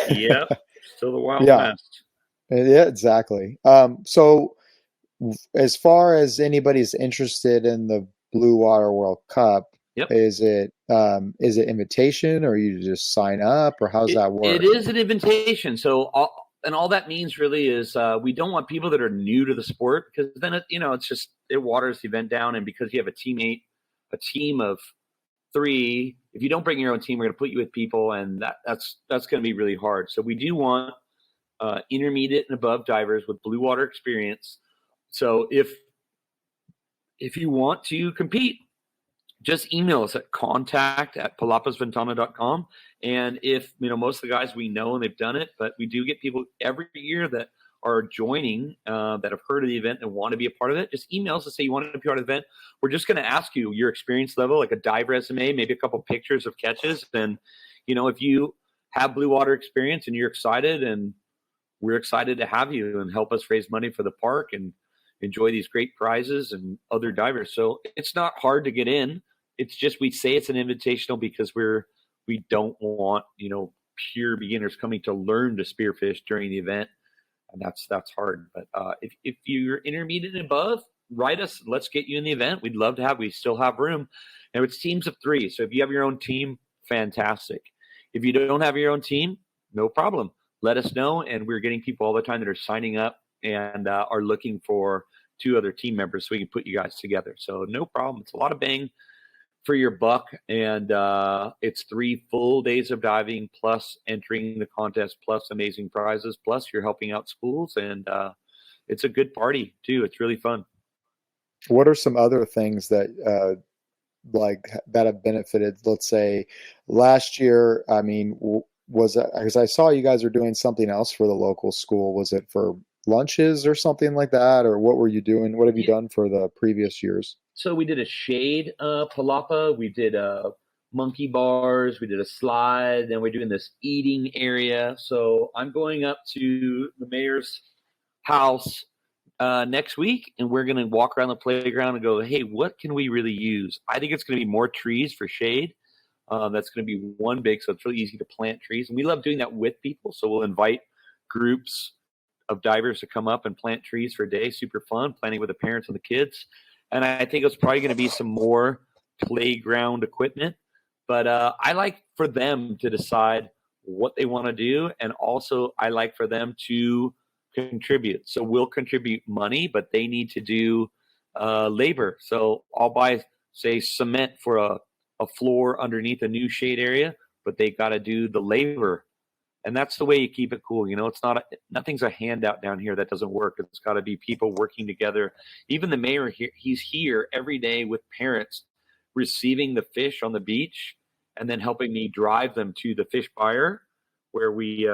S2: Yep, still the Wild
S1: Yeah,
S2: West.
S1: yeah, exactly. So as far as anybody's interested in the Blue Water World Cup,
S2: Yep.
S1: is it invitation, or you just sign up, or how's that
S2: It
S1: work?
S2: is an invitation. So all that means really is we don't want people that are new to the sport, because then it's just it waters the event down. And because you have a team of 3, if you don't bring your own team, we're going to put you with people, and that's going to be really hard. So we do want intermediate and above divers with blue water experience. So if you want to compete, just email us at contact@palapasventana.com. And if, most of the guys we know and they've done it, but we do get people every year that are joining that have heard of the event and want to be a part of it, just email us and say you want to be part of the event. We're just going to ask you your experience level, like a dive resume, maybe a couple pictures of catches. And, if you have blue water experience and you're excited, and we're excited to have you and help us raise money for the park and enjoy these great prizes and other divers. So it's not hard to get in. It's just we say it's an invitational because we don't want pure beginners coming to learn to spearfish during the event, and that's hard. But if you're intermediate and above, write us. Let's get you in the event. We'd love to have. We still have room, and it's teams of 3. So if you have your own team, fantastic. If you don't have your own team, no problem. Let us know, and we're getting people all the time that are signing up and are looking for 2 other team members so we can put you guys together. So no problem. It's a lot of bang for your buck, and it's 3 full days of diving plus entering the contest plus amazing prizes plus you're helping out schools, and it's a good party too. It's really fun.
S1: What are some other things that like that have benefited? Let's say last year, I mean, was it, because I saw you guys are doing something else for the local school? Was it for lunches or something like that, or what were you doing? What have you
S2: Yeah.
S1: done for the previous years?
S2: So we did a shade palapa, we did monkey bars, we did a slide, then we're doing this eating area. So I'm going up to the mayor's house next week, and we're going to walk around the playground and go, hey, what can we really use? I think it's going to be more trees for shade. That's going to be one big, so it's really easy to plant trees. And we love doing that with people. So we'll invite groups of divers to come up and plant trees for a day. Super fun, planting with the parents and the kids. And I think it's probably going to be some more playground equipment. But I like for them to decide what they want to do. And also, I like for them to contribute. So we'll contribute money, but they need to do labor. So I'll buy, say, cement for a floor underneath a new shade area, but they got to do the labor. And that's the way you keep it cool. It's nothing's a handout down here. That doesn't work. It's got to be people working together. Even the mayor here, he's here every day with parents receiving the fish on the beach and then helping me drive them to the fish buyer where we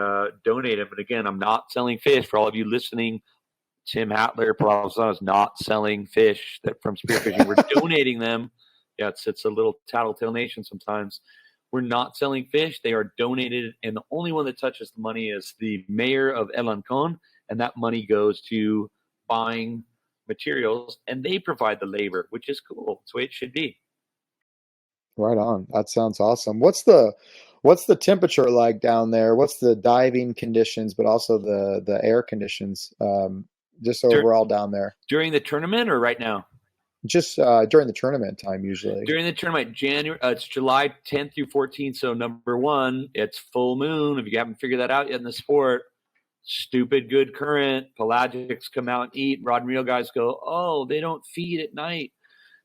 S2: donate them. And again, I'm not selling fish for all of you listening. Tim Hatler, Palapas Ventana, is not selling fish from spearfishing. We're donating them. Yeah, it's a little tattletale nation sometimes. We're not selling fish. They are donated, and the only one that touches the money is the mayor of El Ancon, and that money goes to buying materials, and they provide the labor, which is cool. It's the way it should be.
S1: Right on. That sounds awesome. What's the temperature like down there? What's the diving conditions, but also the air conditions, just overall down there?
S2: During the tournament or right now?
S1: Just during the tournament time, usually.
S2: During the tournament, it's July 10th through 14th. So number one, it's full moon. If you haven't figured that out yet in the sport, stupid good current. Pelagics come out and eat. Rod and reel guys go, oh, they don't feed at night.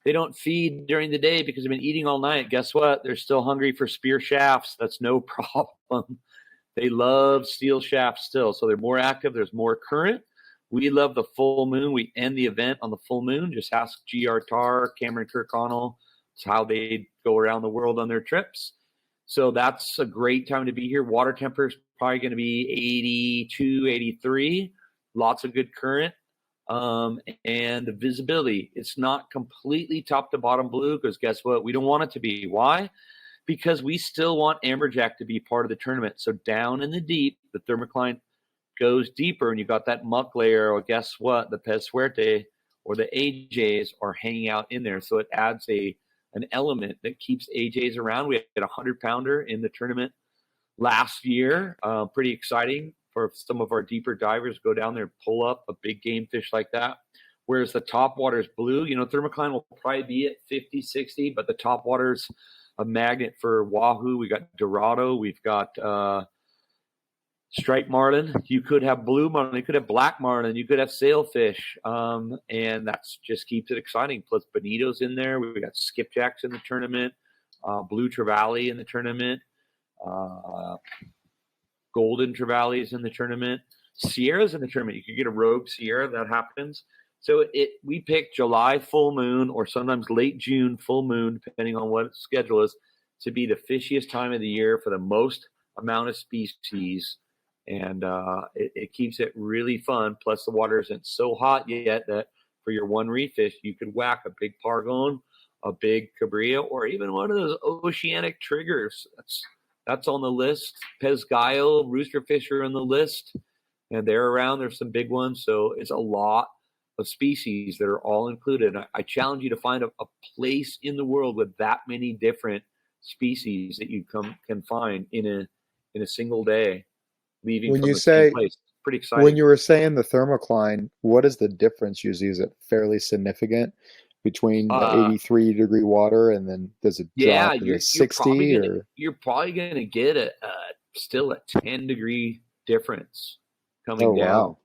S2: They don't feed during the day because they've been eating all night. Guess what? They're still hungry for spear shafts. That's no problem. They love steel shafts still. So they're more active. There's more current. We love the full moon. We end the event on the full moon. Just ask G.R. Tarr, Cameron Kirkconnell. It's how they go around the world on their trips. So that's a great time to be here. Water temperature is probably going to be 82, 83. Lots of good current. And the visibility, it's not completely top to bottom blue because guess what? We don't want it to be. Why? Because we still want amberjack to be part of the tournament. So down in the deep, the thermocline goes deeper and you got that muck layer, or guess what? The Pez Suerte or the AJs are hanging out in there. So it adds an element that keeps AJs around. We had a 100-pounder in the tournament last year. Pretty exciting for some of our deeper divers to go down there and pull up a big game fish like that. Whereas the top water is blue. You know, thermocline will probably be at 50, 60, but the top water's a magnet for wahoo. We got Dorado. We've got striped marlin. You could have blue marlin. You could have black marlin. You could have sailfish. And that's just keeps it exciting. Plus bonitos in there. We got skipjacks in the tournament. Blue trevally in the tournament. Golden trevallies in the tournament. Sierras in the tournament. You could get a rogue Sierra. That happens. So we pick July full moon or sometimes late June full moon, depending on what schedule is, to be the fishiest time of the year for the most amount of species. And it keeps it really fun. Plus the water isn't so hot yet that for your one reef fish, you could whack a big pargone, a big cabrillo, or even one of those oceanic triggers. That's on the list. Pez Gallo, roosterfish are on the list, and they're around. There's some big ones. So it's a lot of species that are all included. I challenge you to find a place in the world with that many different species that you can find in a single day, leaving
S1: When
S2: from
S1: you
S2: the
S1: say
S2: same place. Pretty exciting.
S1: When you were saying the thermocline, what is the difference usually? Is it fairly significant between the 83-degree water and then does it drop to 60?
S2: You're probably going to get still a 10-degree difference coming down.
S1: Wow.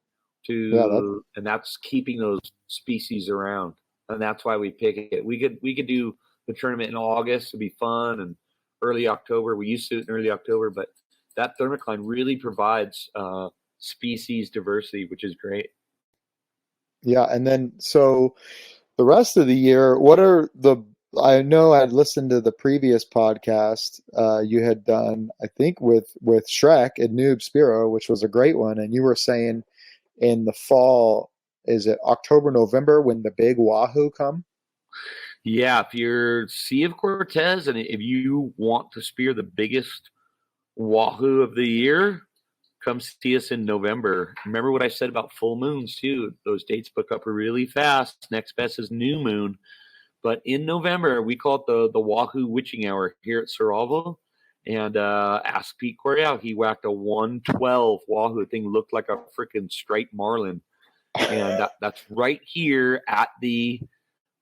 S2: And that's keeping those species around. And that's why we pick it. We could do the tournament in August. It'd be fun. And early October. We used to do it in early October, but that thermocline really provides species diversity, which is great.
S1: Yeah. And then, so the rest of the year, I know I'd listened to the previous podcast you had done, I think with Shrek and Noob Spiro, which was a great one. And you were saying in the fall, is it October, November when the big wahoo come?
S2: Yeah. If you're Sea of Cortez and if you want to spear the biggest wahoo of the year, come see us in November. Remember what I said about full moons too. Those dates book up really fast. Next best is new moon. But in November, we call it the Wahoo Witching Hour here at Cerralvo. And ask Pete Coriel. He whacked a 112 wahoo. Thing looked like a freaking striped marlin. And that's right here at the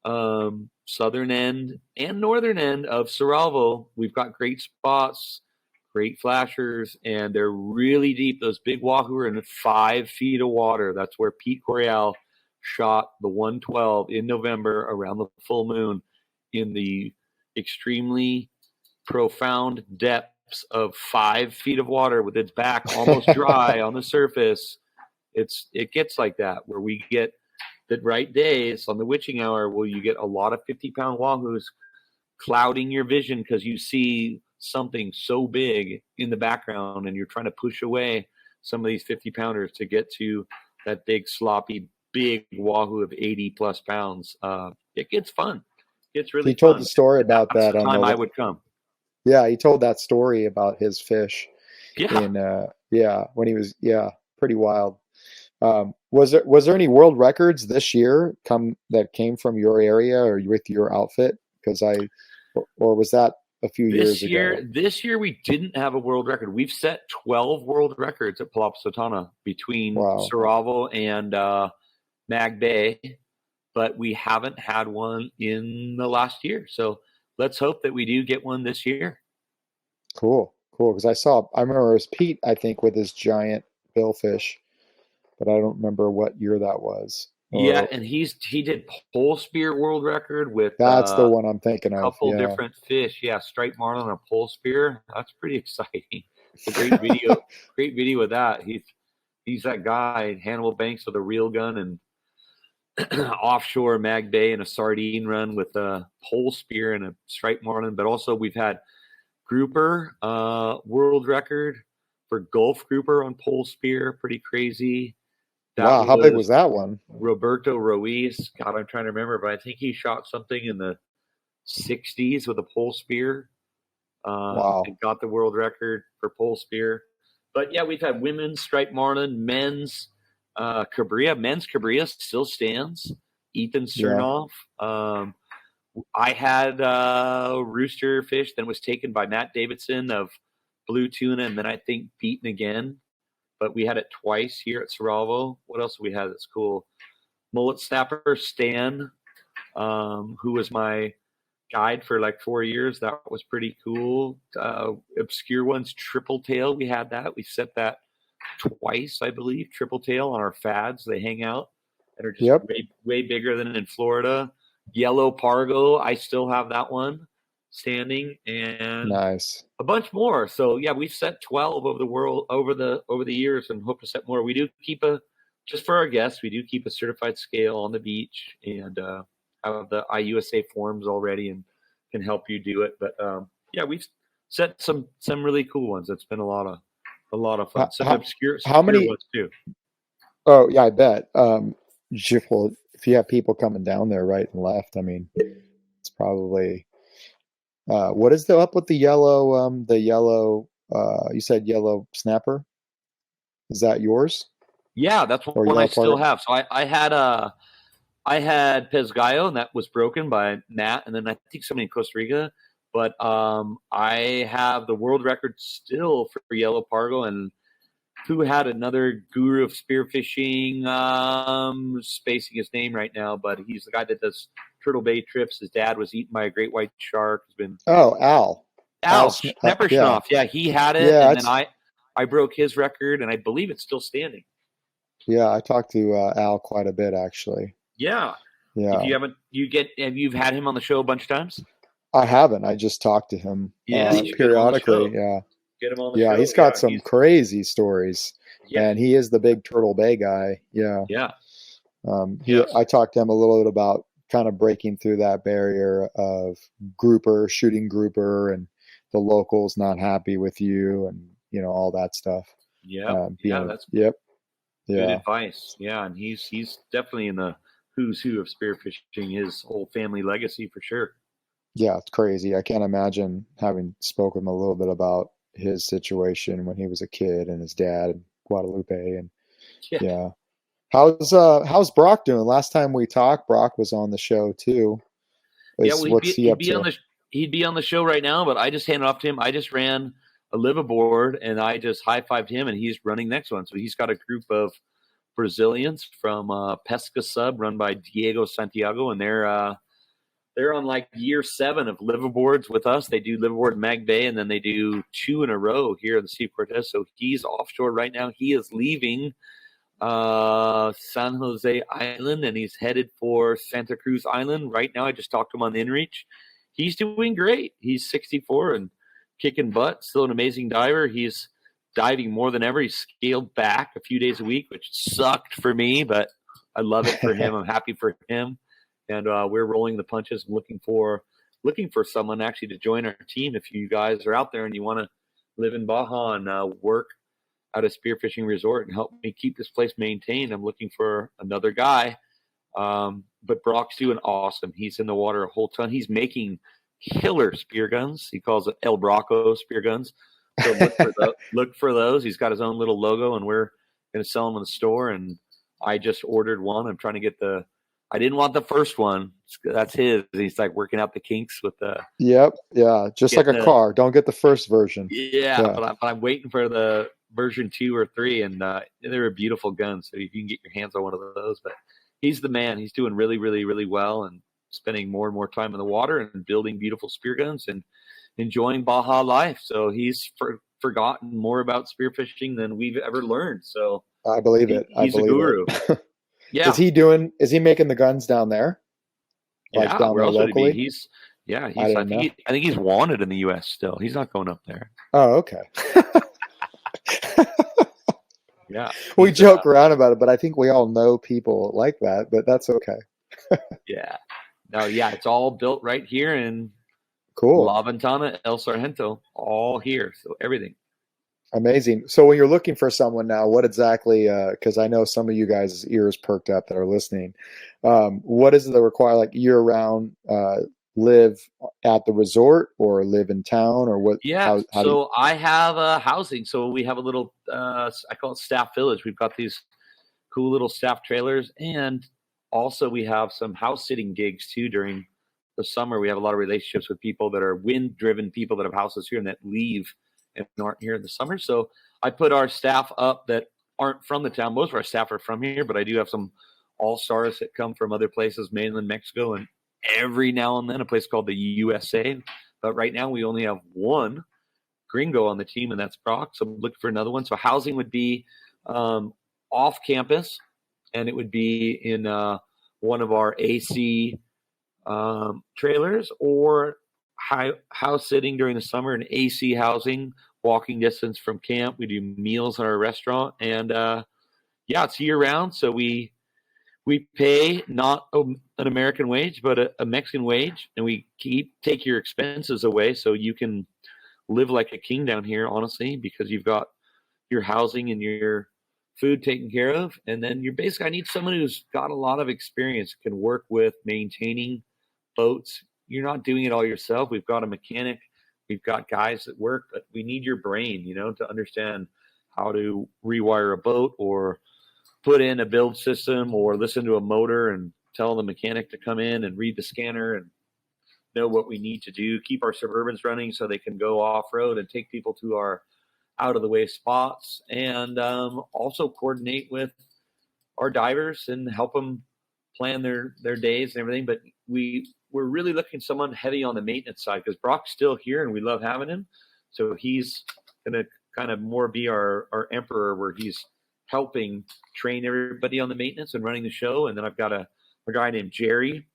S2: southern end and northern end of Cerralvo. We've got great spots, great flashers, and they're really deep. Those big wahoo are in 5 feet of water. That's where Pete Coriel shot the 112 in November around the full moon in the extremely profound depths of 5 feet of water with its back almost dry on the surface. It gets like that where we get the right days on the witching hour where you get a lot of 50-pound wahoos clouding your vision because you see something so big in the background and you're trying to push away some of these 50-pounders to get to that big, sloppy, big wahoo of 80 plus pounds. It gets fun. It gets really
S1: He told
S2: fun.
S1: the story about
S2: That's
S1: that
S2: the
S1: on
S2: time
S1: the.
S2: I would come.
S1: Yeah, he told that story about his fish
S2: Yeah.
S1: in when he was pretty wild. Was there any world records this year that came from your area or with your outfit? Or was that a few years ago?
S2: This year we didn't have a world record. We've set 12 world records at Palapas Ventana between
S1: Wow.
S2: Saravo and Mag Bay, but we haven't had one in the last year. So let's hope that we do get one this year.
S1: Cool. Because I remember it was Pete, I think, with his giant billfish, but I don't remember what year that was.
S2: Yeah, and he did pole spear world record with
S1: That's the one I'm thinking of.
S2: couple
S1: Yeah.
S2: different fish. Yeah, striped marlin and a pole spear. That's pretty exciting. It's a great video. Great video of that. He's that guy, Hannibal Banks with a reel gun and offshore Mag Bay and a sardine run with a pole spear and a striped marlin. But also we've had grouper world record for Gulf grouper on pole spear. Pretty crazy.
S1: Wow, how big was that one?
S2: Roberto Ruiz. God, I'm trying to remember, but I think he shot something in the 60s with a pole spear.
S1: Wow.
S2: And got the world record for pole spear. But yeah, we've had women's striped marlin, men's cabria. Men's cabria still stands. Ethan Cernoff. Yeah. I had rooster fish that was taken by Matt Davidson of blue tuna, and then I think beaten again. But we had it twice here at Saravo. What else have we had that's cool? Mullet snapper Stan, who was my guide for like 4 years. That was pretty cool. Obscure ones, triple tail. We had that. We set that twice, I believe. Triple tail on our fads. They hang out and are just way bigger than in Florida. Yellow Pargo. I still have that one standing, and
S1: nice.
S2: A bunch more. So yeah, we've set 12 over the years, and hope to set more. We do keep just for our guests, we do keep a certified scale on the beach, and have the IUSA forms already and can help you do it. But yeah, we've set some really cool ones. It's been a lot of fun. Some obscure ones too.
S1: Oh yeah, I bet. If you have people coming down there right and left, I mean, it's probably. What is up with the yellow? You said yellow snapper. Is that yours?
S2: Yeah, that's one I still have. So I had Pez Gallo, and that was broken by Matt, and then I think somebody in Costa Rica. But I have the world record still for yellow Pargo, and who had another guru of spearfishing, spacing his name right now, but he's the guy that does Turtle Bay trips. His dad was eaten by a great white shark.
S1: Al
S2: Snepperschnoff. Yeah, he had it, and then I broke his record, and I believe it's still standing.
S1: Yeah, I talked to Al quite a bit, actually.
S2: Yeah. If you haven't, you've had him on the show a bunch of times?
S1: I haven't. I just talked to him periodically. Yeah.
S2: Get him on the show.
S1: Yeah, he's got some crazy stories. Yeah. And he is the big Turtle Bay guy. Yeah.
S2: Yeah.
S1: I talked to him a little bit about kind of breaking through that barrier of shooting grouper, and the locals not happy with you, and all that stuff.
S2: Yeah. That's
S1: good
S2: advice. Yeah, and he's definitely in the who's who of spearfishing. His whole family legacy for sure.
S1: Yeah, it's crazy. I can't imagine having spoken a little bit about his situation when he was a kid and his dad in Guadalupe, and yeah. How's Brock doing? Last time we talked, Brock was on the show too.
S2: He'd be on the show right now, but I just handed off to him. I just ran a liveaboard, and I just high-fived him, and he's running next one. So he's got a group of Brazilians from Pesca Sub run by Diego Santiago, and they're on like year 7 of liveaboards with us. They do liveaboard in Mag Bay, and then they do 2 in a row here in the Sea Cortez. So he's offshore right now. He is leaving San Jose Island, and he's headed for Santa Cruz Island right now. I just talked to him on the inReach. He's doing great. He's 64 and kicking butt. Still an amazing diver. He's diving more than ever. He's scaled back a few days a week, which sucked for me, but I love it for him. I'm happy for him. And we're rolling the punches and looking for looking for someone actually to join our team. If you guys are out there and you want to live in Baja and work at a spearfishing resort and help me keep this place maintained, I'm looking for another guy. But Brock's doing awesome. He's in the water a whole ton. He's making killer spear guns. He calls it El Braco spear guns. So look for those. He's got his own little logo, and we're going to sell them in the store. And I just ordered one. I'm trying to get I didn't want the first one. That's his. He's like working out the kinks with the.
S1: Yep. Yeah. Just like a car. Don't get the first version.
S2: Yeah. But I'm waiting for the version 2 or 3, and they're a beautiful gun. So you can get your hands on one of those. But he's the man. He's doing really, really, really well, and spending more and more time in the water and building beautiful spear guns and enjoying Baja life. So he's forgotten more about spearfishing than we've ever learned. So
S1: I believe it.
S2: He's a guru. Yeah.
S1: Is he making the guns down there? Like
S2: yeah,
S1: down there locally?
S2: I think he's wanted in the US still. He's not going up there.
S1: Oh, okay.
S2: Yeah.
S1: We joke around about it, but I think we all know people like that, but that's okay.
S2: Yeah. No, yeah, it's all built right here in
S1: cool.
S2: La Ventana, El Sargento, all here. So everything.
S1: Amazing. So when you're looking for someone now, what exactly, because I know some of you guys' ears perked up that are listening, what is the require, like year-round, live at the resort or live in town, or what?
S2: Yeah, I have housing. So we have a little, I call it staff village. We've got these cool little staff trailers, and also we have some house sitting gigs too during the summer. We have a lot of relationships with people that are wind-driven people that have houses here and that leave and aren't here in the summer. So I put our staff up that aren't from the town. Most of our staff are from here, but I do have some all-stars that come from other places, mainland Mexico, and every now and then a place called the USA. But right now we only have one gringo on the team, and that's Brock. So I'm looking for another one. So housing would be off campus, and it would be in one of our AC trailers, or house sitting during the summer in AC housing, walking distance from camp. We do meals in our restaurant, and it's year round. So we pay not an American wage, but a Mexican wage, and we take your expenses away so you can live like a king down here, honestly, because you've got your housing and your food taken care of. And then I need someone who's got a lot of experience, can work with maintaining boats. You're not doing it all yourself. We've got a mechanic. We've got guys that work, but we need your brain, to understand how to rewire a boat or put in a build system or listen to a motor and tell the mechanic to come in and read the scanner and know what we need to do, keep our Suburbans running so they can go off-road and take people to our out-of-the-way spots, and also coordinate with our divers and help them plan their days and everything. But we're really looking someone heavy on the maintenance side, because Brock's still here and we love having him. So he's going to kind of more be our emperor, where he's helping train everybody on the maintenance and running the show. And then I've got a guy named Jerry.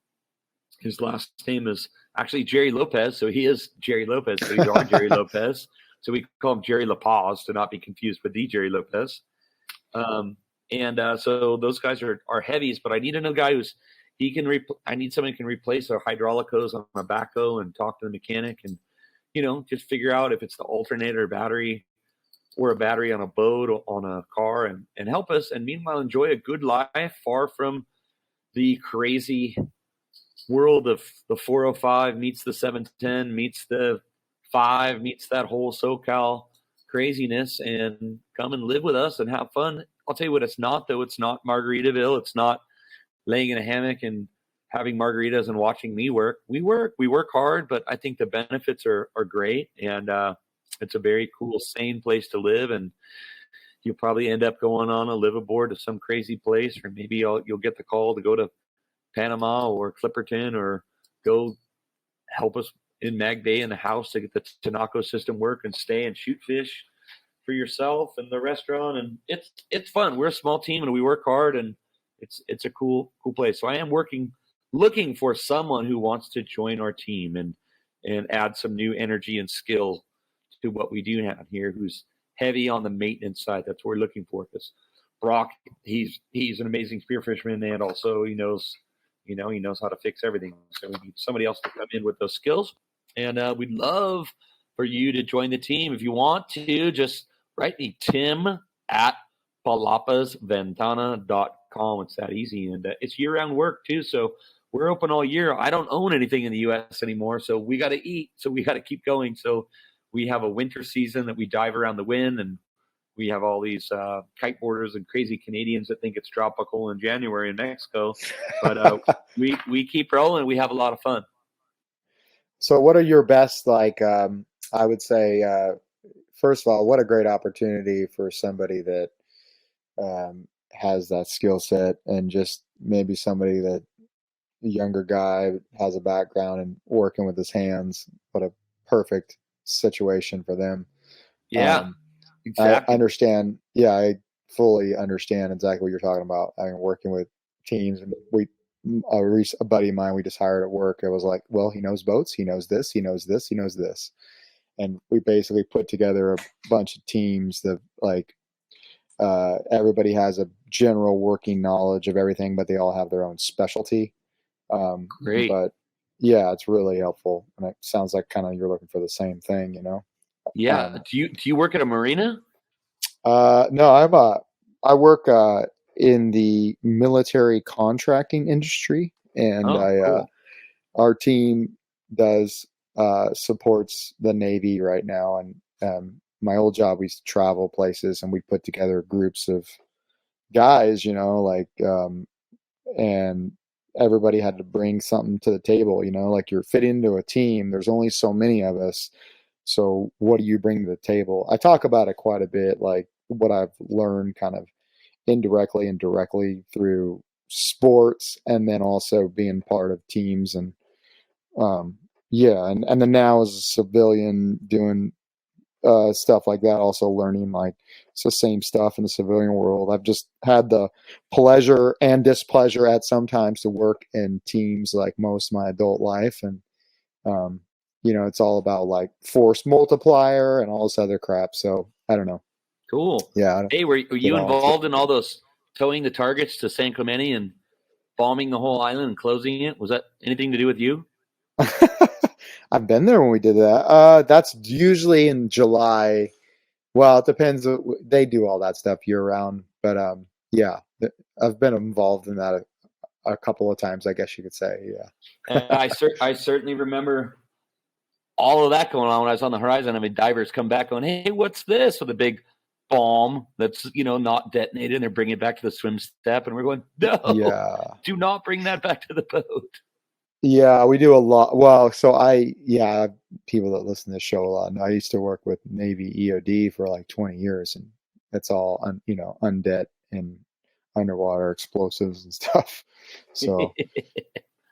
S2: His last name is actually Jerry Lopez. So he is Jerry Lopez. So he's our Jerry Lopez. So we call him Jerry La Paz to not be confused with the Jerry Lopez. So those guys are heavies, but I need another guy I need someone who can replace a hydraulic hose on a backhoe and talk to the mechanic and, just figure out if it's the alternator battery or a battery on a boat or on a car, and help us. And meanwhile, enjoy a good life far from the crazy world of the 405 meets the 710 meets the 5 meets that whole SoCal craziness, and come and live with us and have fun. I'll tell you what it's not, though. It's not Margaritaville. It's not laying in a hammock and having margaritas and watching me work. We work hard, but I think the benefits are great. And it's a very cool, sane place to live. And you'll probably end up going on a liveaboard to some crazy place, or maybe you'll get the call to go to Panama or Clipperton, or go help us in Mag Bay in the house to get the Tinaco system work and stay and shoot fish for yourself and the restaurant. And it's fun. We're a small team and we work hard, and it's a cool place. So I am looking for someone who wants to join our team and add some new energy and skill to what we do have here, who's heavy on the maintenance side. That's what we're looking for, because Brock, he's an amazing spearfisherman, and also he knows He knows how to fix everything. So we need somebody else to come in with those skills. And we'd love for you to join the team. If you want to, just write me, tim@palapasventana.com. It's that easy. And it's year-round work, too. So we're open all year. I don't own anything in the U.S. anymore, so we got to eat. So we got to keep going. So we have a winter season that we dive around the wind, and we have all these kiteboarders and crazy Canadians that think it's tropical in January in Mexico. But we keep rolling. We have a lot of fun.
S1: So what are your best, like, I would say, first of all, what a great opportunity for somebody that has that skill set, and just maybe somebody that a younger guy has a background in working with his hands. What a perfect situation for them.
S2: Yeah, exactly.
S1: I understand. Yeah, I fully understand exactly what you're talking about. I mean, working with teams, and a buddy of mine we just hired at work. It was like, well, he knows boats, he knows this, he knows this, he knows this, and we basically put together a bunch of teams that, like, everybody has a general working knowledge of everything, but they all have their own specialty.
S2: Great.
S1: But yeah, it's really helpful, and it sounds like kind of you're looking for the same thing,
S2: Yeah. Do you work at a marina?
S1: No, I work in the military contracting industry, and
S2: Cool.
S1: our team does supports the Navy right now. And my old job, we used to travel places, and we put together groups of guys, and everybody had to bring something to the table, like you're fit into a team. There's only so many of us. So what do you bring to the table? I talk about it quite a bit, like what I've learned kind of indirectly and directly through sports, and then also being part of teams. And yeah, and then now as a civilian doing stuff like that, also learning, like, it's the same stuff in the civilian world. I've just had the pleasure and displeasure at sometimes to work in teams like most of my adult life. And it's all about, like, force multiplier and all this other crap. So I don't know.
S2: Cool.
S1: Yeah.
S2: Hey, were you involved in all those towing the targets to San Clemente and bombing the whole island and closing it? Was that anything to do with you?
S1: I've been there when we did that. That's usually in July. Well, it depends. They do all that stuff year round, but yeah, I've been involved in that a couple of times, I guess you could say. Yeah.
S2: And I certainly remember all of that going on when I was on the horizon. I mean, divers come back going, "Hey, what's this?" with a big bomb that's not detonated, and they're bringing it back to the swim step, and we're going, "No,
S1: Yeah.
S2: do not bring that back to the boat."
S1: Yeah, we do a lot. Well, so people that listen to the show a lot, and I used to work with Navy EOD for like 20 years, and it's all undet and underwater explosives and stuff. So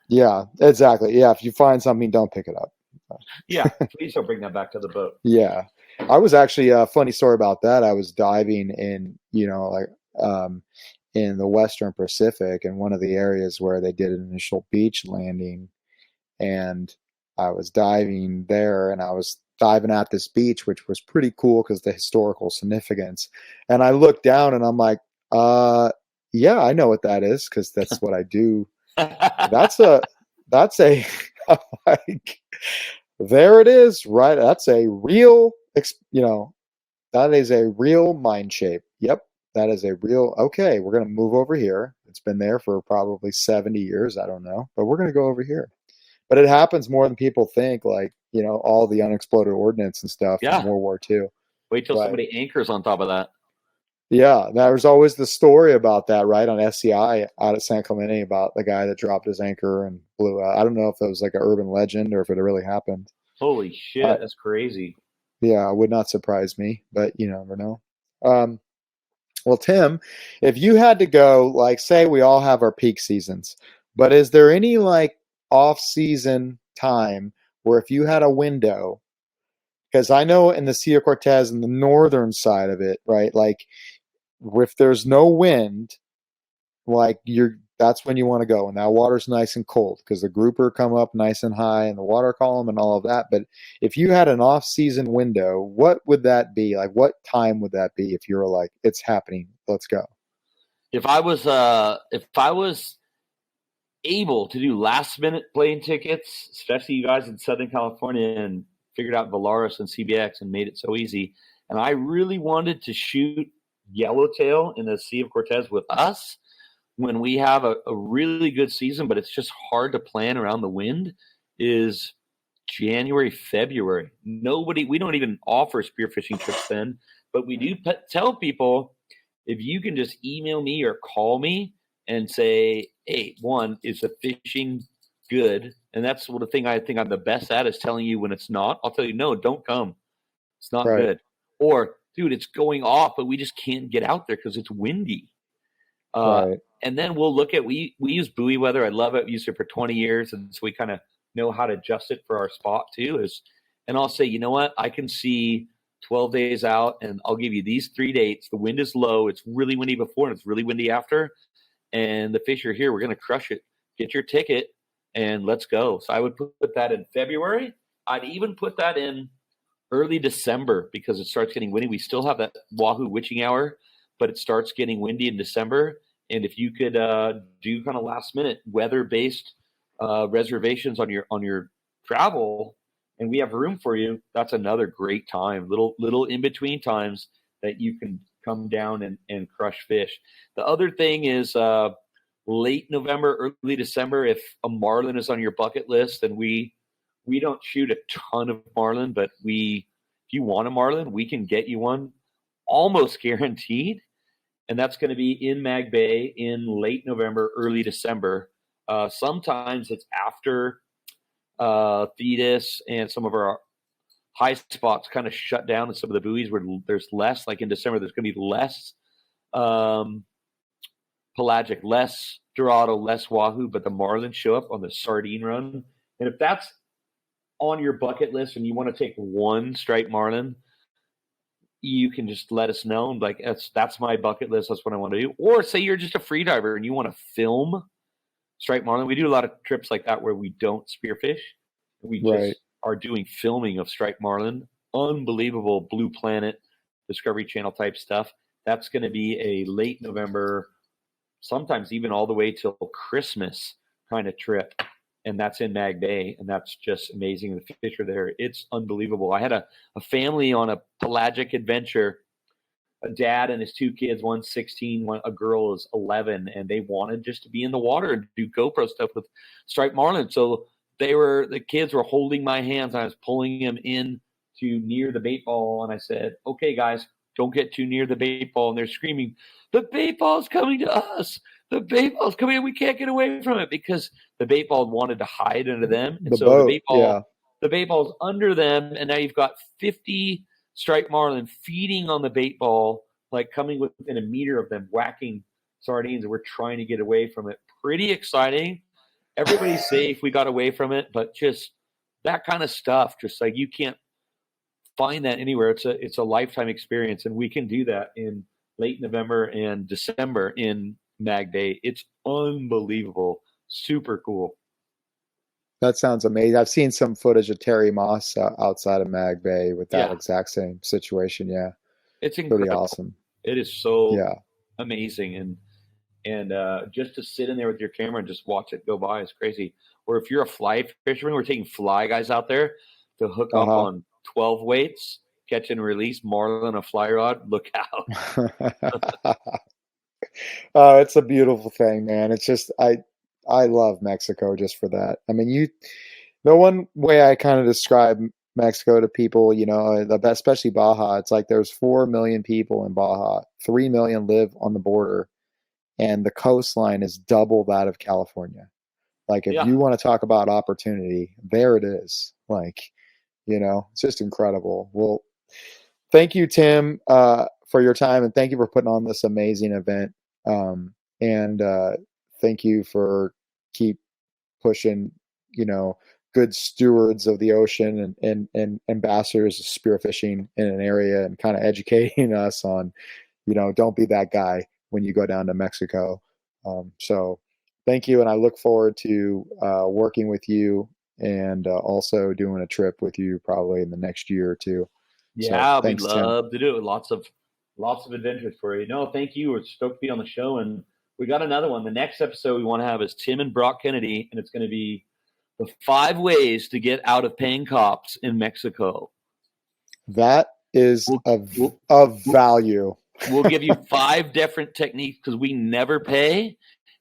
S1: yeah, exactly. Yeah, if you find something, don't pick it up.
S2: Yeah, please don't bring that back to the boat.
S1: Yeah, I was actually a funny story about that. I was diving in, in the Western Pacific, in one of the areas where they did an initial beach landing, and I was diving there, and I was diving at this beach, which was pretty cool because the historical significance. And I looked down, and I'm like, yeah, I know what that is, because that's what I do. That's a like, there it is, right? That's a real, that is a real mind shape. Yep. That is a real, okay, we're going to move over here. It's been there for probably 70 years. I don't know, but we're going to go over here. But it happens more than people think, like, all the unexploded ordnance and stuff from World War II.
S2: Wait till somebody anchors on top of that.
S1: Yeah, there's always the story about that, right, on SCI out at San Clemente, about the guy that dropped his anchor and blew out. I don't know if it was like an urban legend or if it really happened.
S2: Holy shit, that's crazy.
S1: Yeah, it would not surprise me, but you never know. Well, Tim, if you had to go, like, say we all have our peak seasons, but is there any, like, off-season time where if you had a window, because I know in the Sea of Cortez and the northern side of it, right, like, if there's no wind, like, that's when you want to go, and that water's nice and cold because the grouper come up nice and high and the water column and all of that. But if you had an off-season window, what would that be? Like, what time would that be if you're like, it's happening, let's go?
S2: If I was able to do last minute plane tickets, especially you guys in Southern California, and figured out Valaris and CBX and made it so easy. And I really wanted to shoot yellowtail in the Sea of Cortez with us when we have a really good season, but it's just hard to plan around the wind, is January, February. We don't even offer spearfishing trips then, but we do tell people, if you can just email me or call me and say, hey, one, is the fishing good? And that's the thing I think I'm the best at, is telling you when it's not. I'll tell you, no, don't come. It's not
S1: Right.
S2: good. Or, dude, it's going off, but we just can't get out there because it's windy.
S1: Right.
S2: And then we'll look at, we use buoy weather. I love it. We used it for 20 years. And so we kind of know how to adjust it for our spot too. And I'll say, you know what? I can see 12 days out, and I'll give you these 3 dates. The wind is low. It's really windy before, and it's really windy after. And the fish are here. We're going to crush it. Get your ticket and let's go. So I would put that in February. I'd even put that in early December, because it starts getting windy. We still have that Wahoo witching hour, but it starts getting windy in December. And if you could do kind of last minute weather based reservations on your travel, and we have room for you, that's another great time. Little in between times that you can come down and crush fish. The other thing is late November, early December. If a marlin is on your bucket list, and we don't shoot a ton of marlin, but if you want a marlin, we can get you one almost guaranteed. And that's going to be in Mag Bay in late November, early December. Sometimes it's after Thetis and some of our high spots kind of shut down, and some of the buoys where there's less, like in December, there's going to be less pelagic, less Dorado, less Wahoo, but the marlin show up on the sardine run. And if that's on your bucket list and you want to take one striped marlin, you can just let us know. Like, that's my bucket list. That's what I want to do. Or say you're just a free diver and you want to film striped marlin. We do a lot of trips like that where we don't spearfish. We just are doing filming of striped marlin. Unbelievable Blue Planet, Discovery Channel type stuff. That's going to be a late November, sometimes even all the way till Christmas kind of trip. And that's in Mag Bay, and that's just amazing. The fish are there. It's unbelievable. I had a family on a pelagic adventure, a dad and his two kids, one's 16, a girl is 11, and they wanted just to be in the water and do GoPro stuff with striped marlin. So the kids were holding my hands, and I was pulling them in to near the bait ball, and I said, okay, guys, don't get too near the bait ball. And they're screaming, the bait ball's coming to us. The bait ball's coming in. We can't get away from it, because the bait ball wanted to hide under them. And the bait ball's under them. And now you've got 50 striped marlin feeding on the bait ball, like coming within a meter of them, whacking sardines. And we're trying to get away from it. Pretty exciting. Everybody's safe. We got away from it, but just that kind of stuff, just like you can't find that anywhere. It's a lifetime experience, and we can do that in late November and December in Mag Bay. It's unbelievable. Super cool.
S1: That sounds amazing. I've seen some footage of Terry Moss outside of Mag Bay with that exact same situation. Yeah.
S2: It's incredible.
S1: Pretty awesome.
S2: It is so amazing. And just to sit in there with your camera and just watch it go by is crazy. Or if you're a fly fisherman, we're taking fly guys out there to hook up on 12 weights, catch and release marlin, a fly rod. Look out.
S1: Oh, it's a beautiful thing, man. It's just, I love Mexico just for that. I mean, the one way I kind of describe Mexico to people, especially Baja, it's like there's 4 million people in Baja, 3 million live on the border, and the coastline is double that of California. Like, if you want to talk about opportunity, there it is. Like, it's just incredible. Well, thank you, Tim, for your time, and thank you for putting on this amazing event. And thank you for keep pushing, good stewards of the ocean and ambassadors of spearfishing in an area, and kind of educating us on, don't be that guy when you go down to Mexico. So thank you. And I look forward to working with you, and also doing a trip with you probably in the next year or two.
S2: Yeah, we'd love to do it. Lots of adventures for you. No, thank you. We're stoked to be on the show, and we got another one. The next episode we want to have is Tim and Brock Kennedy, and it's going to be the 5 ways to get out of paying cops in Mexico.
S1: That is of value.
S2: We'll give you 5 different techniques because we never pay.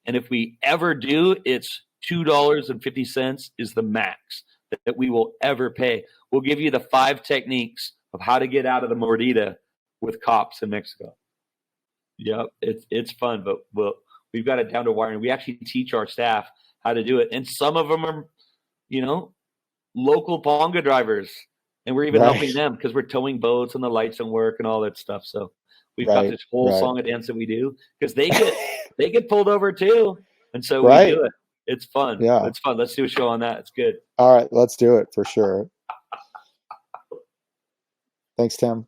S2: And if we ever do, it's $2.50 is the max that we will ever pay. We'll give you the 5 techniques of how to get out of the mordida with cops in Mexico. Yep, it's fun, but we've got it down to wire. And we actually teach our staff how to do it. And some of them are, local ponga drivers. And we're even helping them because we're towing boats and the lights don't work and all that stuff. So we've got this whole song and dance that we do because they get pulled over too. And so we do it. It's fun. Yeah. It's fun. Let's do a show on that. It's good.
S1: All right. Let's do it for sure. Thanks, Tim.